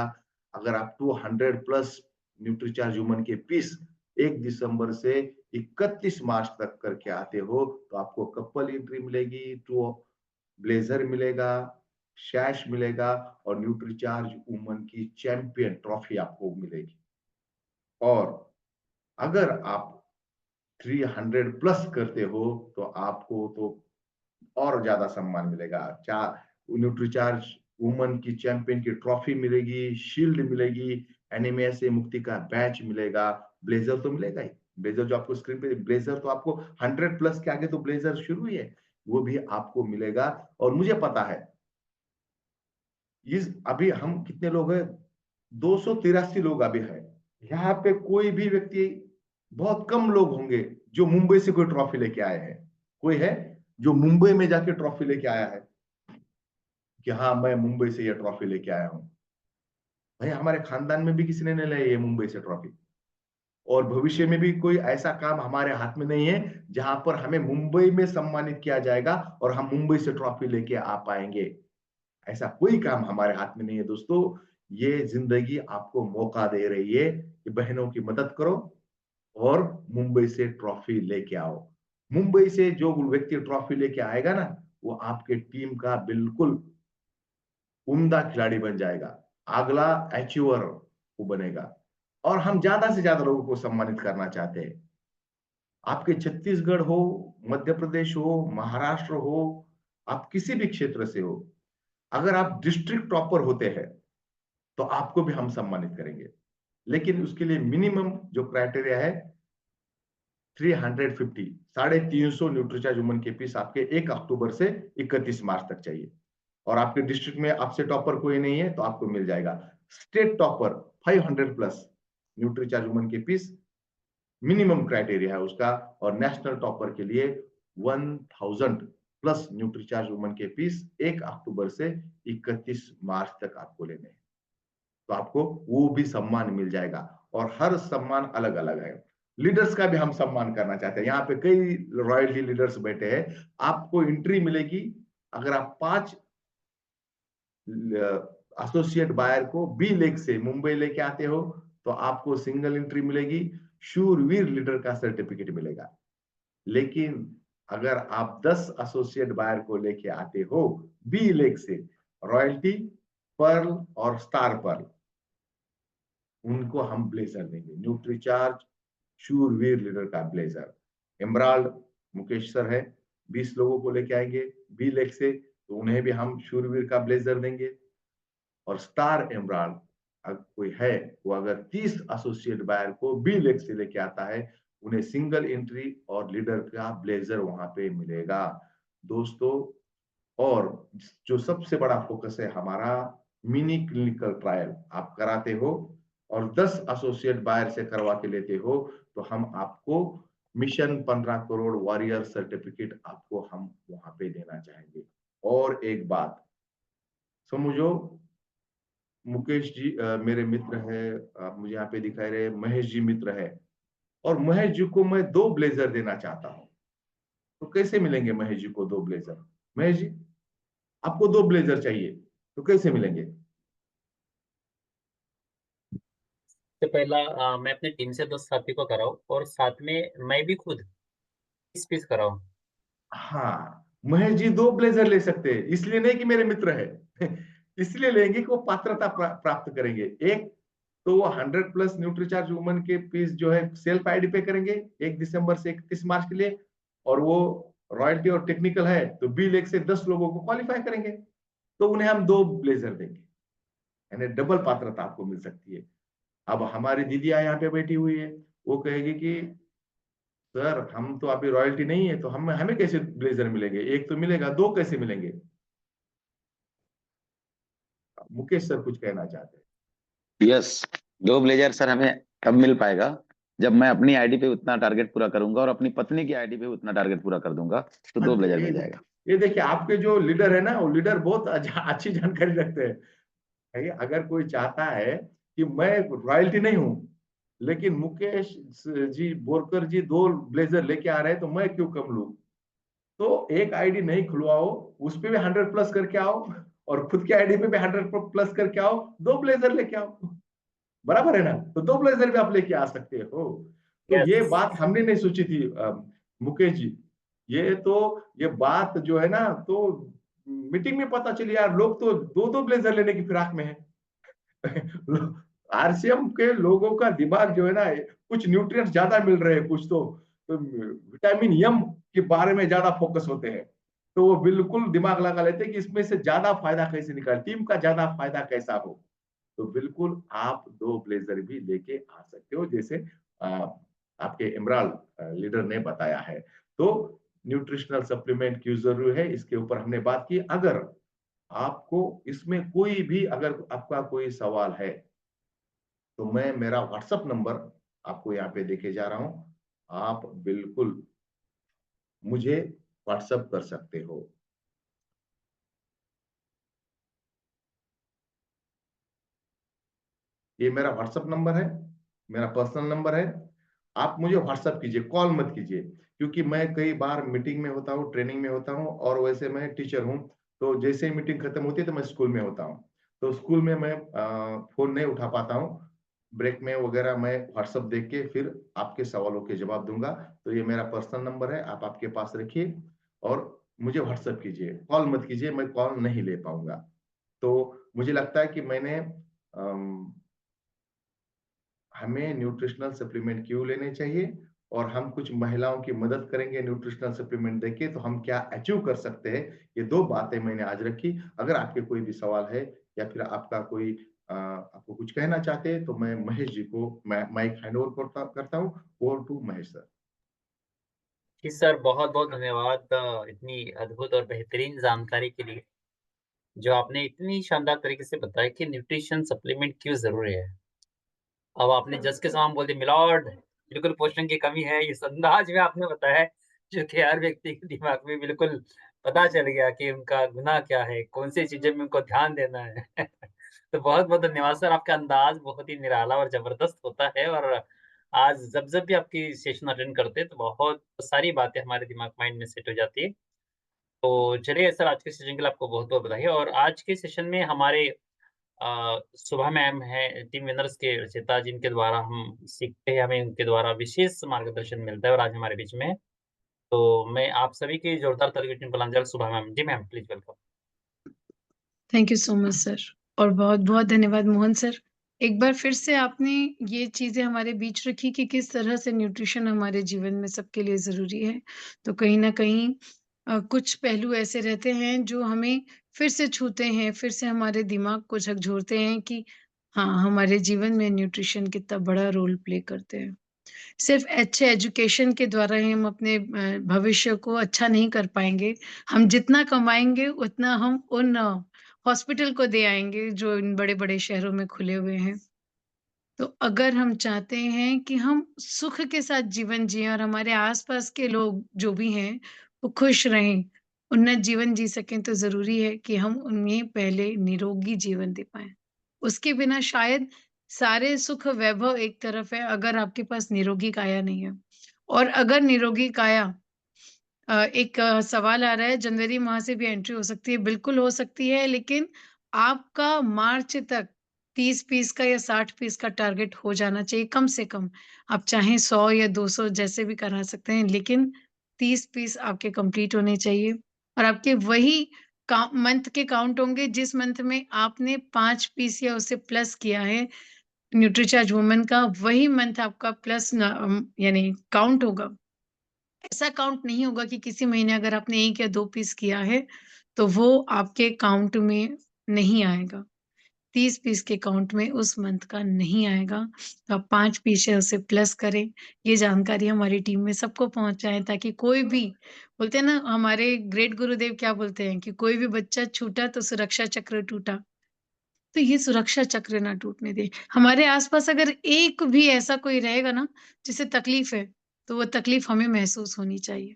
S1: अगर आप 200+ न्यूट्रीचार्ज वुमन के पीस 1 दिसंबर से 31 मार्च तक करके आते हो तो आपको कपल एंट्री मिलेगी, 2 ब्लेजर मिलेगा, शैश मिलेगा और न्यूट्रीचार्ज वुमन की चैंपियन ट्रॉफी आपको मिलेगी। और अगर आप 300+ करते हो तो आपको तो और ज्यादा सम्मान मिलेगा। न्यूट्रीचार्ज वुमन की चैंपियन की ट्रॉफी मिलेगी, शील्ड मिलेगी, एनीमिया से मुक्ति का बैच मिलेगा, ब्लेजर तो मिलेगा ही। ब्लेजर जो आपको स्क्रीन पे, ब्लेजर तो आपको 100+ के आगे तो ब्लेजर शुरू ही है, वो भी आपको मिलेगा। और मुझे पता है इस अभी हम कितने लोग हैं, 283 लोग अभी है यहाँ पे। कोई भी व्यक्ति, बहुत कम लोग होंगे जो मुंबई से कोई ट्रॉफी लेके आए हैं। कोई है जो मुंबई में जाके ट्रॉफी लेके आया है कि हाँ मैं मुंबई से ये ट्रॉफी लेके आया हूं। भाई हमारे खानदान में भी किसी ने नहीं लाई ये मुंबई से ट्रॉफी। और भविष्य में भी कोई ऐसा काम हमारे हाथ में नहीं है जहां पर हमें मुंबई में सम्मानित किया जाएगा और हम मुंबई से ट्रॉफी लेके आ पाएंगे। ऐसा कोई काम हमारे हाथ में नहीं है दोस्तों। ये जिंदगी आपको मौका दे रही है कि बहनों की मदद करो और मुंबई से ट्रॉफी लेके आओ। मुंबई से जो व्यक्ति ट्रॉफी लेके आएगा ना, वो आपके टीम का बिल्कुल उम्दा खिलाड़ी बन जाएगा, अगला अचीवर वो बनेगा। और हम ज्यादा से ज्यादा लोगों को सम्मानित करना चाहते हैं। आपके छत्तीसगढ़ हो, मध्य प्रदेश हो, महाराष्ट्र हो, आप किसी भी क्षेत्र से हो, अगर आप डिस्ट्रिक्ट टॉपर होते हैं तो आपको भी हम सम्मानित करेंगे। लेकिन उसके लिए मिनिमम जो क्राइटेरिया है 350, 350 न्यूट्रीचार्ज वुमन के पीस आपके 1 अक्टूबर से 31 मार्च तक चाहिए। और आपके डिस्ट्रिक्ट में आपसे टॉपर कोई नहीं है तो आपको मिल जाएगा। स्टेट टॉपर 500+ न्यूट्रीचार्ज वुमन के पीस मिनिमम क्राइटेरिया है उसका। और नेशनल टॉपर के लिए 1000+ न्यूट्रीचार्ज वुमन के पीस 1 अक्टूबर से 31 मार्च तक आपको लेने हैं। तो आपको वो भी सम्मान मिल जाएगा। और हर सम्मान अलग अलग है। लीडर्स का भी हम सम्मान करना चाहते हैं। यहाँ पे कई रॉयल्टी लीडर्स बैठे हैं, आपको एंट्री मिलेगी। अगर आप 5 एसोसिएट बायर को बी लेग से मुंबई लेके आते हो तो आपको सिंगल एंट्री मिलेगी, शूरवीर लीडर का सर्टिफिकेट मिलेगा। लेकिन अगर आप 10 एसोसिएट बायर को लेके आते हो बी लेग से, रॉयल्टी, पर्ल और स्टार पर्ल, उनको हम ब्लेजर देंगे, न्यूट्रीचार्ज शूरवीर लीडर का ब्लेजर। एमराल्ड मुकेश सर है, 20 लोगों को लेके आएंगे बी लेग से, तो उन्हें भी हम शूरवीर का ब्लेजर देंगे। और स्टार एमराल्ड कोई है, वो अगर 30 एसोसिएट बायर को बी लेग से लेके आता है, उन्हें सिंगल एंट्री और लीडर का ब्लेजर वहां पे मिलेगा दोस्तों। और जो सबसे बड़ा फोकस है हमारा, मिनी क्लिनिकल ट्रायल आप कराते हो और 10 एसोसिएट बायर से करवा के लेते हो तो हम आपको मिशन 15 करोड़ वॉरियर सर्टिफिकेट आपको हम वहां पे देना चाहेंगे। और एक बात समझो, मुकेश जी मेरे मित्र है, आप मुझे यहाँ पे दिखाई रहे, महेश जी मित्र है, और महेश जी को मैं 2 ब्लेजर देना चाहता हूँ। तो कैसे मिलेंगे महेश जी को 2 ब्लेजर? महेश जी आपको 2 ब्लेजर चाहिए तो कैसे मिलेंगे?
S6: सबसे पहला मैं अपनी टीम से 10 साथी को कराऊं और साथ में मैं भी खुद 30 पीस कराऊं।
S1: हाँ, महेश जी 2 ब्लेजर ले सकते हैं, इसलिए नहीं कि मेरे मित्र है इसलिए लेंगे कि वो पात्रता प्राप्त करेंगे। एक तो वो 100 प्लस न्यूट्रीचार्ज वुमन के पीस जो है सेल्फ आईडी पे करेंगे 1 दिसंबर से 31 मार्च के लिए, और वो रॉयल्टी और टेक्निकल है तो बी लेग से 10 लोगों को क्वालिफाई करेंगे, तो उन्हें हम 2 ब्लेजर देंगे, यानी डबल पात्रता आपको मिल सकती है। अब हमारी दीदियां यहाँ पे बैठी हुई है, वो कहेगी कि सर हम तो अभी रॉयल्टी नहीं है तो हम हमें कैसे ब्लेजर मिलेंगे, एक तो मिलेगा 2 कैसे मिलेंगे? मुकेश सर कुछ कहना चाहते हैं।
S3: यस, 2 ब्लेजर सर हमें तब मिल पाएगा जब मैं अपनी आईडी पे उतना टारगेट पूरा करूंगा और अपनी पत्नी की आईडी पे उतना टारगेट पूरा कर दूंगा, तो 2 ब्लेजर मिल जाएगा।
S1: ये देखिए आपके जो लीडर है ना, वो लीडर बहुत अच्छी जानकारी रखते हैं। अगर कोई चाहता है कि मैं रॉयल्टी नहीं हूं लेकिन मुकेश जी बोरकर जी 2 ब्लेजर लेके आ रहे हैं तो मैं क्यों कम लूं, तो एक आईडी नहीं खुलवाओ, उस पे भी 100 प्लस करके आओ और खुद की आईडी पे भी 100 प्लस करके आओ, 2 ब्लेजर लेके आओ, बराबर है ना? तो 2 ब्लेजर भी आप लेके आ सकते हो। तो ये
S6: यस।
S1: बात हमने नहीं सोची थी मुकेश जी, ये बात जो है ना, तो मीटिंग में पता चली यार, लोग तो 2-2 ब्लेजर लेने की फिराक में है आरसीएम के लोगों का दिमाग जो है ना, कुछ न्यूट्रिएंट्स ज्यादा मिल रहे हैं, कुछ तो विटामिन एम के बारे में ज्यादा फोकस होते हैं, तो वो बिल्कुल दिमाग लगा लेते हैं कि इसमें से ज्यादा फायदा कैसे निकाले, टीम का ज्यादा फायदा कैसा हो। तो बिल्कुल आप 2 ब्लेजर भी लेके आ सकते हो, जैसे आपके इमरान लीडर ने बताया है। तो न्यूट्रिशनल सप्लीमेंट क्यों जरूरी है, इसके ऊपर हमने बात की। अगर आपको इसमें कोई भी, अगर आपका कोई सवाल है तो मैं मेरा व्हाट्सएप नंबर आपको यहाँ पे देके जा रहा हूं, आप बिल्कुल मुझे व्हाट्सएप कर सकते हो। ये मेरा व्हाट्सएप नंबर है, मेरा पर्सनल नंबर है। आप मुझे व्हाट्सएप कीजिए, कॉल मत कीजिए, क्योंकि मैं कई बार मीटिंग में होता हूँ, ट्रेनिंग में होता हूँ, और वैसे मैं टीचर हूँ, तो जैसे ही मीटिंग खत्म होती है तो मैं स्कूल में होता हूँ, तो स्कूल में मैं फोन नहीं उठा पाता हूँ। ब्रेक में वगैरह मैं व्हाट्सएप देख के फिर आपके सवालों के जवाब दूंगा। तो ये मेरा पर्सनल नंबर है, आप आपके पास रखिए और मुझे व्हाट्सएप कीजिए, कॉल मत कीजिए, मैं कॉल नहीं ले पाऊंगा। तो मुझे लगता है कि हमें न्यूट्रिशनल सप्लीमेंट क्यों लेने चाहिए, और हम कुछ महिलाओं की मदद करेंगे न्यूट्रिशनल सप्लीमेंट देके, तो हम क्या अचीव कर सकते हैं, ये 2 बातें मैंने आज रखी। अगर आपके कोई भी सवाल है या फिर आपका कोई आपको कुछ कहना चाहते हैं तो मैं महेश जी को मैं माइक हैंड ओवर करता हूँ। Over to Mahesh sir.
S6: जी सर, बहुत बहुत धन्यवाद इतनी अद्भुत और बेहतरीन जानकारी के लिए, जो आपने इतनी शानदार तरीके से बताया कि न्यूट्रिशन सप्लीमेंट क्यों जरूरी है। अब आपने जज के सामने बोल दिया मिलॉर्ड, बिल्कुल पोषण की कमी है, इस अंदाज में आपने बताया है जो कि हर व्यक्ति के दिमाग में बिल्कुल पता चल गया कि उनका गुनाह क्या है, कौन सी चीजें में उनको ध्यान देना है तो बहुत बहुत धन्यवाद सर, आपका अंदाज बहुत ही निराला और जबरदस्त होता है, और आज जब जब भी आपकी सेशन अटेंड करते हैं तो बहुत सारी बातें हमारे दिमाग माइंड में सेट हो जाती है। तो चलिए सर, आज के सेशन के लिए आपको बहुत बहुत बधाई, और आज के सेशन में हमारे सुबह मैम हैं टीम विनर्स के रचयिता, जिनके द्वारा हम सीखते हैं, हमें उनके द्वारा विशेष मार्गदर्शन मिलता है, और आज हमारे बीच में हैं। तो मैं आप सभी की जोरदार तालियों से बुलंद सुबह मैम। जी ma'am, please welcome.
S7: Thank you so much sir, और बहुत-बहुत धन्यवाद मोहन सर। एक बार फिर से आपने ये चीज़ें हमारे बीच रखी कि किस तरह से न्यूट्रिशन हमारे जीवन में सबके लिए ज़रूरी है। तो कहीं न कहीं कुछ पहलू ऐसे रहते हैं जो हमें फिर से छूते हैं, फिर से हमारे दिमाग को झकझोरते हैं कि हाँ, हमारे जीवन में न्यूट्रिशन कितना बड़ा रोल प्ले करते हैं। सिर्फ़ अच्छे एजुकेशन के द्वारा ही हम अपने भविष्य को अच्छा नहीं कर पाएँगे। हम जितना कमाएँगे उतना हम उन हॉस्पिटल को दे आएँगे जो इन बड़े-बड़े शहरों में खुले हुए हैं। तो अगर हम चाहते हैं कि हम सुख के साथ जीवन जिएँ और हमारे आस-पास के लोग जो भी हैं, वो खुश रहें, उन्नत जीवन जी सकें, तो ज़रूरी है कि हम उन्हें पहले निरोगी जीवन दे पाएँ। उसके बिना शायद सारे सुख वैभव एक तरफ है, अगर आपके पास निरोगी काया नहीं है। और अगर निरोगी काया एक सवाल आ रहा है, जनवरी माह से भी एंट्री हो सकती है, बिल्कुल हो सकती है, लेकिन आपका मार्च तक 30 पीस का या 60 पीस का टारगेट हो जाना चाहिए कम से कम। आप चाहें 100 या 200 जैसे भी करा सकते हैं, लेकिन 30 पीस आपके कंप्लीट होने चाहिए और आपके वही मंथ के काउंट होंगे जिस मंथ में आपने 5 पीस या उससे प्लस किया है न्यूट्रीचार्ज वुमन का, वही मंथ आपका प्लस यानी काउंट होगा। ऐसा काउंट नहीं होगा कि किसी महीने अगर आपने 1 या 2 पीस किया है, तो वो आपके काउंट में नहीं आएगा। 30 पीस के काउंट में उस मंथ का नहीं आएगा। तो आप 5 पीस है उसे प्लस करें। ये जानकारी हमारी टीम में सबको पहुँचाएँ ताकि कोई भी बोलते हैं ना हमारे ग्रेट गुरुदेव क्या बोलते हैं कि कोई भी बच्चा छूटा तो सुरक्षा चक्र टूटा। तो ये सुरक्षा चक्र ना टूटने दें। हमारे आस-पास अगर एक भी ऐसा कोई रहेगा ना जिसे तकलीफ है, तो वो तकलीफ हमें महसूस होनी चाहिए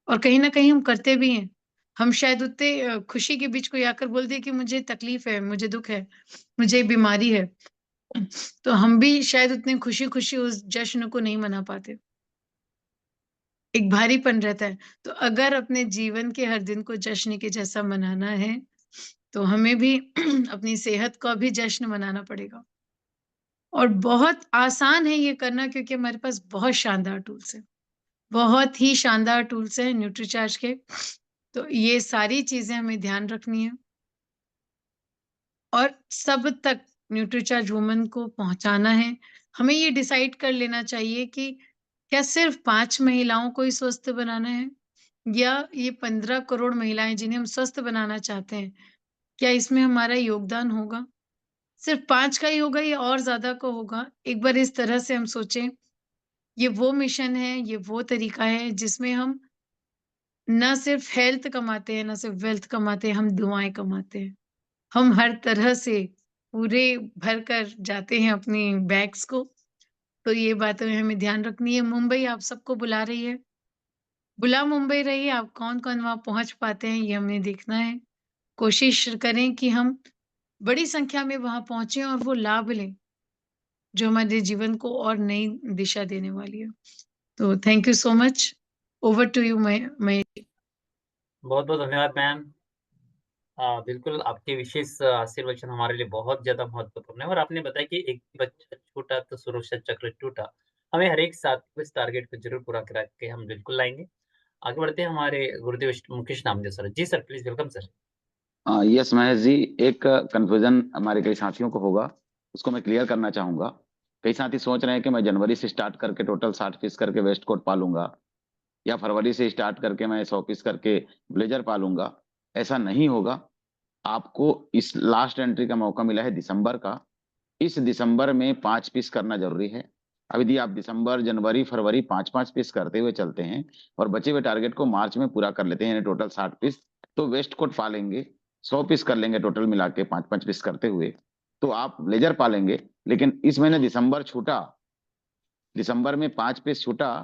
S7: और कहीं न कहीं हम करते भी हैं। हम शायद उतने खुशी के बीच कोई आकर बोल दे कि मुझे तकलीफ है, मुझे दुःख है, मुझे बीमारी है, तो हम भी शायद उतनी खुशी-खुशी उस जश्न को नहीं मना पाते। एक भारीपन रहता है। तो अगर अपने जीवन के हर दिन को जश्न के जैसा मनाना है, तो हमें भी अपनी सेहत का भी जश्न मनाना पड़ेगा। और बहुत आसान है ये करना क्योंकि हमारे पास बहुत शानदार टूल्स हैं। बहुत ही शानदार टूल्स हैं न्यूट्रीचार्ज के। तो ये सारी चीज़ें हमें ध्यान रखनी है और सब तक न्यूट्रीचार्ज वुमन को पहुँचाना है। हमें ये डिसाइड कर लेना चाहिए कि क्या सिर्फ़ 5 महिलाओं को ही स्वस्थ बनाना है या ये 15 करोड़ महिलाएँ जिन्हें हम स्वस्थ बनाना चाहते हैं, क्या इसमें हमारा योगदान होगा? सिर्फ़ 5 का ही होगा या और ज़्यादा का होगा? एक बार इस तरह से हम सोचें। ये वो मिशन है, ये वो तरीका है जिसमें हम ना सिर्फ हेल्थ कमाते हैं, ना सिर्फ वेल्थ कमाते हैं, हम दुआएँ कमाते हैं। हम हर तरह से पूरे भर कर जाते हैं अपनी बैग्स को, तो ये बातें हमें ध्यान रखनी है। मुंबई आप सबको बुला रही है, बुला मुंबई रही है, आप कौन-कौन वहाँ पहुँच पाते हैं, ये हमें देखना है। कोशिश करें कि हम बड़ी संख्या में वहाँ पहुँचे और वो लाभ लें, जो हमारे जीवन को और नई दिशा देने वाली है। तो thank you so much. Over to you मय
S6: बहुत-बहुत धन्यवाद मैम। बिल्कुल आपके विशेष आशीर्वचन हमारे लिए बहुत ज़्यादा महत्वपूर्ण है और आपने बताया कि एक बच्चा छूटा तो सुरक्षा चक्र टूटा। हमें हर एक साथ को इस टारगेट को ज़रूर पूरा करा के हम बिल्कुल लाएँगे। आगे बढ़ते हैं हमारे गुरुदेव मुकेश नामदेव सर। जी sir, please welcome sir.
S3: Yes Mahesh ji, एक कन्फ्यूजन हमारे कई साथियों को होगा, उसको मैं क्लियर करना चाहूँगा। कई साथी सोच रहे हैं कि मैं जनवरी से स्टार्ट करके टोटल 60 पीस करके वेस्ट कोट पालूँगा या फरवरी से स्टार्ट करके मैं 100 पीस करके ब्लेज़र पालूँगा। ऐसा नहीं होगा। आपको इस लास्ट एंट्री का मौका मिला है दिसंबर का। इस दिसंबर में 5 पीस करना ज़रूरी है। अब यदि आप दिसंबर, जनवरी, फरवरी 5-5 पीस करते हुए चलते हैं और बचे हुए टारगेट को मार्च में पूरा कर लेते हैं, यानी टोटल 60 पीस, तो वेस्ट कोट पालेंगे, 100 पीस कर लेंगे टोटल मिला के 5-5 पीस करते हुए, तो आप ब्लेज़र पालेंगे। लेकिन इस महीने दिसंबर छूटा, दिसंबर में 5 पीस छूटा,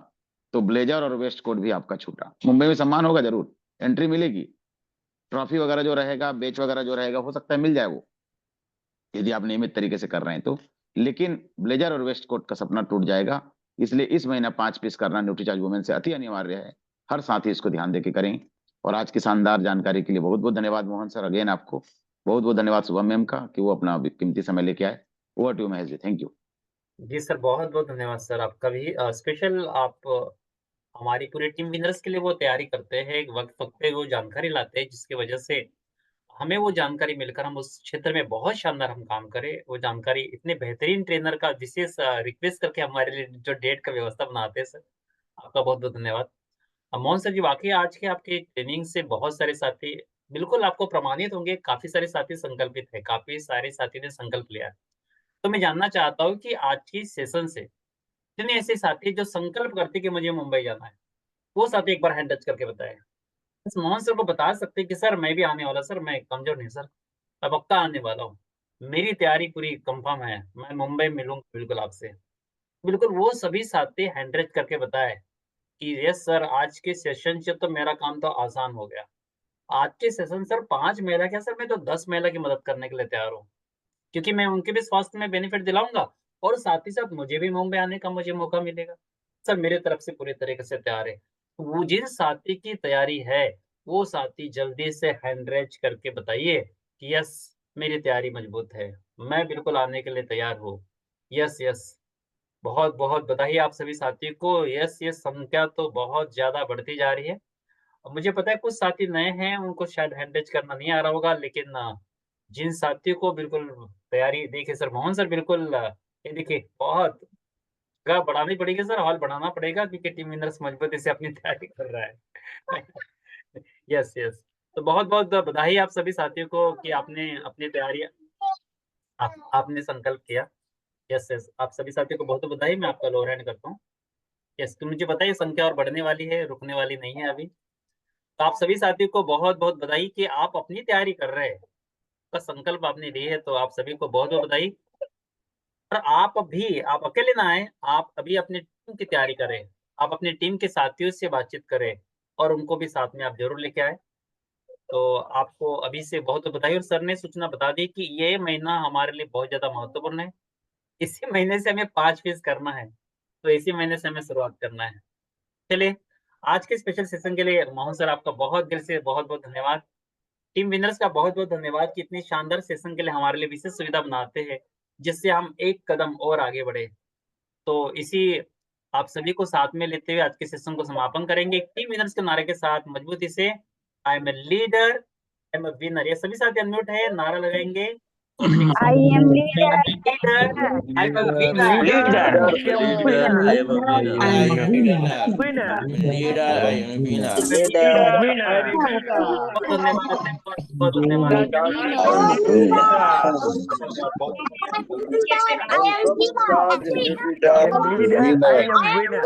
S3: तो ब्लेज़र और वेस्ट कोट भी आपका छूटा। मुंबई में सम्मान होगा ज़रूर, एंट्री मिलेगी। ट्रॉफी वगैरह जो रहेगा, बैच वगैरह जो रहेगा, हो सकता है मिल जाए वो। यदि आप नियमित तरीके से कर रहे हैं तो। लेकिन ब्लेज़र और वेस्ट कोट का सपना टूट जाएगा, इसलिए इस महीना 5 पीस करना न्यूट्रीचार्ज वुमेन से अति अनिवार्य है। हर साथी इसको ध्यान देके करें। और आज की शानदार जानकारी के लिए बहुत-बहुत धन्यवाद मोहन सर, अगेन आपको। बहुत-बहुत धन्यवाद शुभम मैम का कि वो अपना कीमती समय लेके आए। Over to you Mahesh ji, thank you.
S6: जी सर, बहुत-बहुत धन्यवाद सर आपका भी। स्पेशल आप हमारी पूरी टीम विनर्स के लिए वो तैयारी करते हैं, वक़्त-वक़्त पे वो जानकारी लाते हैं जिसकी वजह से हमें वो जानकारी मिलकर हम उस क्षेत्र में बहुत शानदार हम काम करें। वो जानकारी इतने बेहतरीन ट्रेनर का विशेष रिक्वेस्ट करके हमारे लिए जो डेट का व्यवस्था बनाते हैं सर, आपका बहुत-बहुत धन्यवाद। मोहन सर जी, वाक़ई आज की आपकी ट्रेनिंग से बहुत सारे साथी बिल्कुल आपको प्रमाणित होंगे, काफ़ी सारे साथी संकल्पित हैं, काफ़ी सारे साथी ने संकल्प लिया है। तो मैं जानना चाहता हूँ कि आज की सेशन से कितने ऐसे साथी जो संकल्प करते हैं कि मुझे मुंबई जाना है, वो साथी एक बार हैंड टच करके बताएँ। बस मोहन सर को बता सकते हैं कि सर मैं भी आने वाला सर, मैं कमज़ोर नहीं सर, मैं पक्का आने वाला हूँ। मेरी तैयारी पूरी कंफर्म है, मैं मुंबई मिलूंगा बिल्कुल आपसे। बिल्कुल वो सभी साथी हैंड रेज़ करके बताए कि यस सर, आज के सेशन से तो मेरा काम तो आसान हो गया। आज के सेशन सर 5 महिला क्या सर, मैं तो 10 महिला की मदद करने के लिए तैयार हूँ। क्योंकि मैं उनके भी स्वास्थ्य में बेनिफिट दिलाऊँगा और साथ ही साथ मुझे भी मुंबई आने का मुझे मौका मिलेगा। सर मेरे तरफ से पूरी तरीके से तैयार है। वो जिन साथी की तैयारी है, वो साथी जल्दी से हैंड रेज़ करके बताइए कि यस मेरी तैयारी मजबूत है। मैं बिल्कुल आने के लिए तैयार हूँ। Yes, yes. बहुत-बहुत बधाई आप सभी साथियों को। यस, ये संख्या तो बहुत ज़्यादा बढ़ती जा रही है। अब मुझे पता है कुछ साथी नए हैं, उनको शायद हैंड रेज़ करना नहीं आ रहा होगा, लेकिन जिन साथियों को बिल्कुल तैयारी देखिए सर, मोहन सर बिल्कुल ये देखिए बहुत जगह बढ़ानी पड़ेगी सर, हॉल बढ़ाना पड़ेगा क्योंकि टीम विनर्स मजबूती से अपनी तैयारी कर रहा है। Yes, yes. तो बहुत-बहुत बधाई आप सभी साथियों को कि आपने अपनी तैयारी आपने संकल्प किया। Yes, yes. आप सभी साथियों को बहुत-बहुत बधाई, मैं आपका लोअर हैंड करता हूँ। यस, तो मुझे पता है ये संख्या और बढ़ने वाली है, रुकने वाली नहीं है अभी। तो आप सभी साथियों को बहुत-बहुत बधाई कि आप अपनी तैयारी कर रहे हैं। का संकल्प आपने लिए है, तो आप सभी को बहुत-बहुत बधाई। और आप अकेले ना आएँ, आप अभी अपनी टीम की तैयारी करें। आप अपनी टीम के साथियों से बातचीत करें और उनको भी साथ में आप ज़रूर लेके आएँ। तो आपको अभी से बहुत बधाई और सर ने सूचना बता दी कि ये महीना हमारे लिए बहुत ज़्यादा महत्वपूर्ण है। इसी महीने से हमें 5 फ़ीस करना है, तो इसी महीने से हमें शुरुआत करना है। चलिए, आज के स्पेशल सेशन के लिए मोहन सर आपका बहुत दिल से बहुत-बहुत धन्यवाद। टीम विनर्स का बहुत-बहुत धन्यवाद कि इतनी शानदार सेशन के लिए हमारे लिए विशेष सुविधा बनाते हैं, जिससे हम एक कदम और आगे बढ़े। तो इसी आप सभी को साथ में लेते हुए आज के सेशन को समापन करेंगे। टीम विनर्स के नारे के साथ मजबूती से I am a leader, I am a winner. ये सभी साथी अनम्यूट है, नारा लगाएँगे।
S2: I am leader.
S6: I am a winner. बहुत धन्यवाद, बहुत धन्यवाद।
S2: I am leader.
S4: I am winner.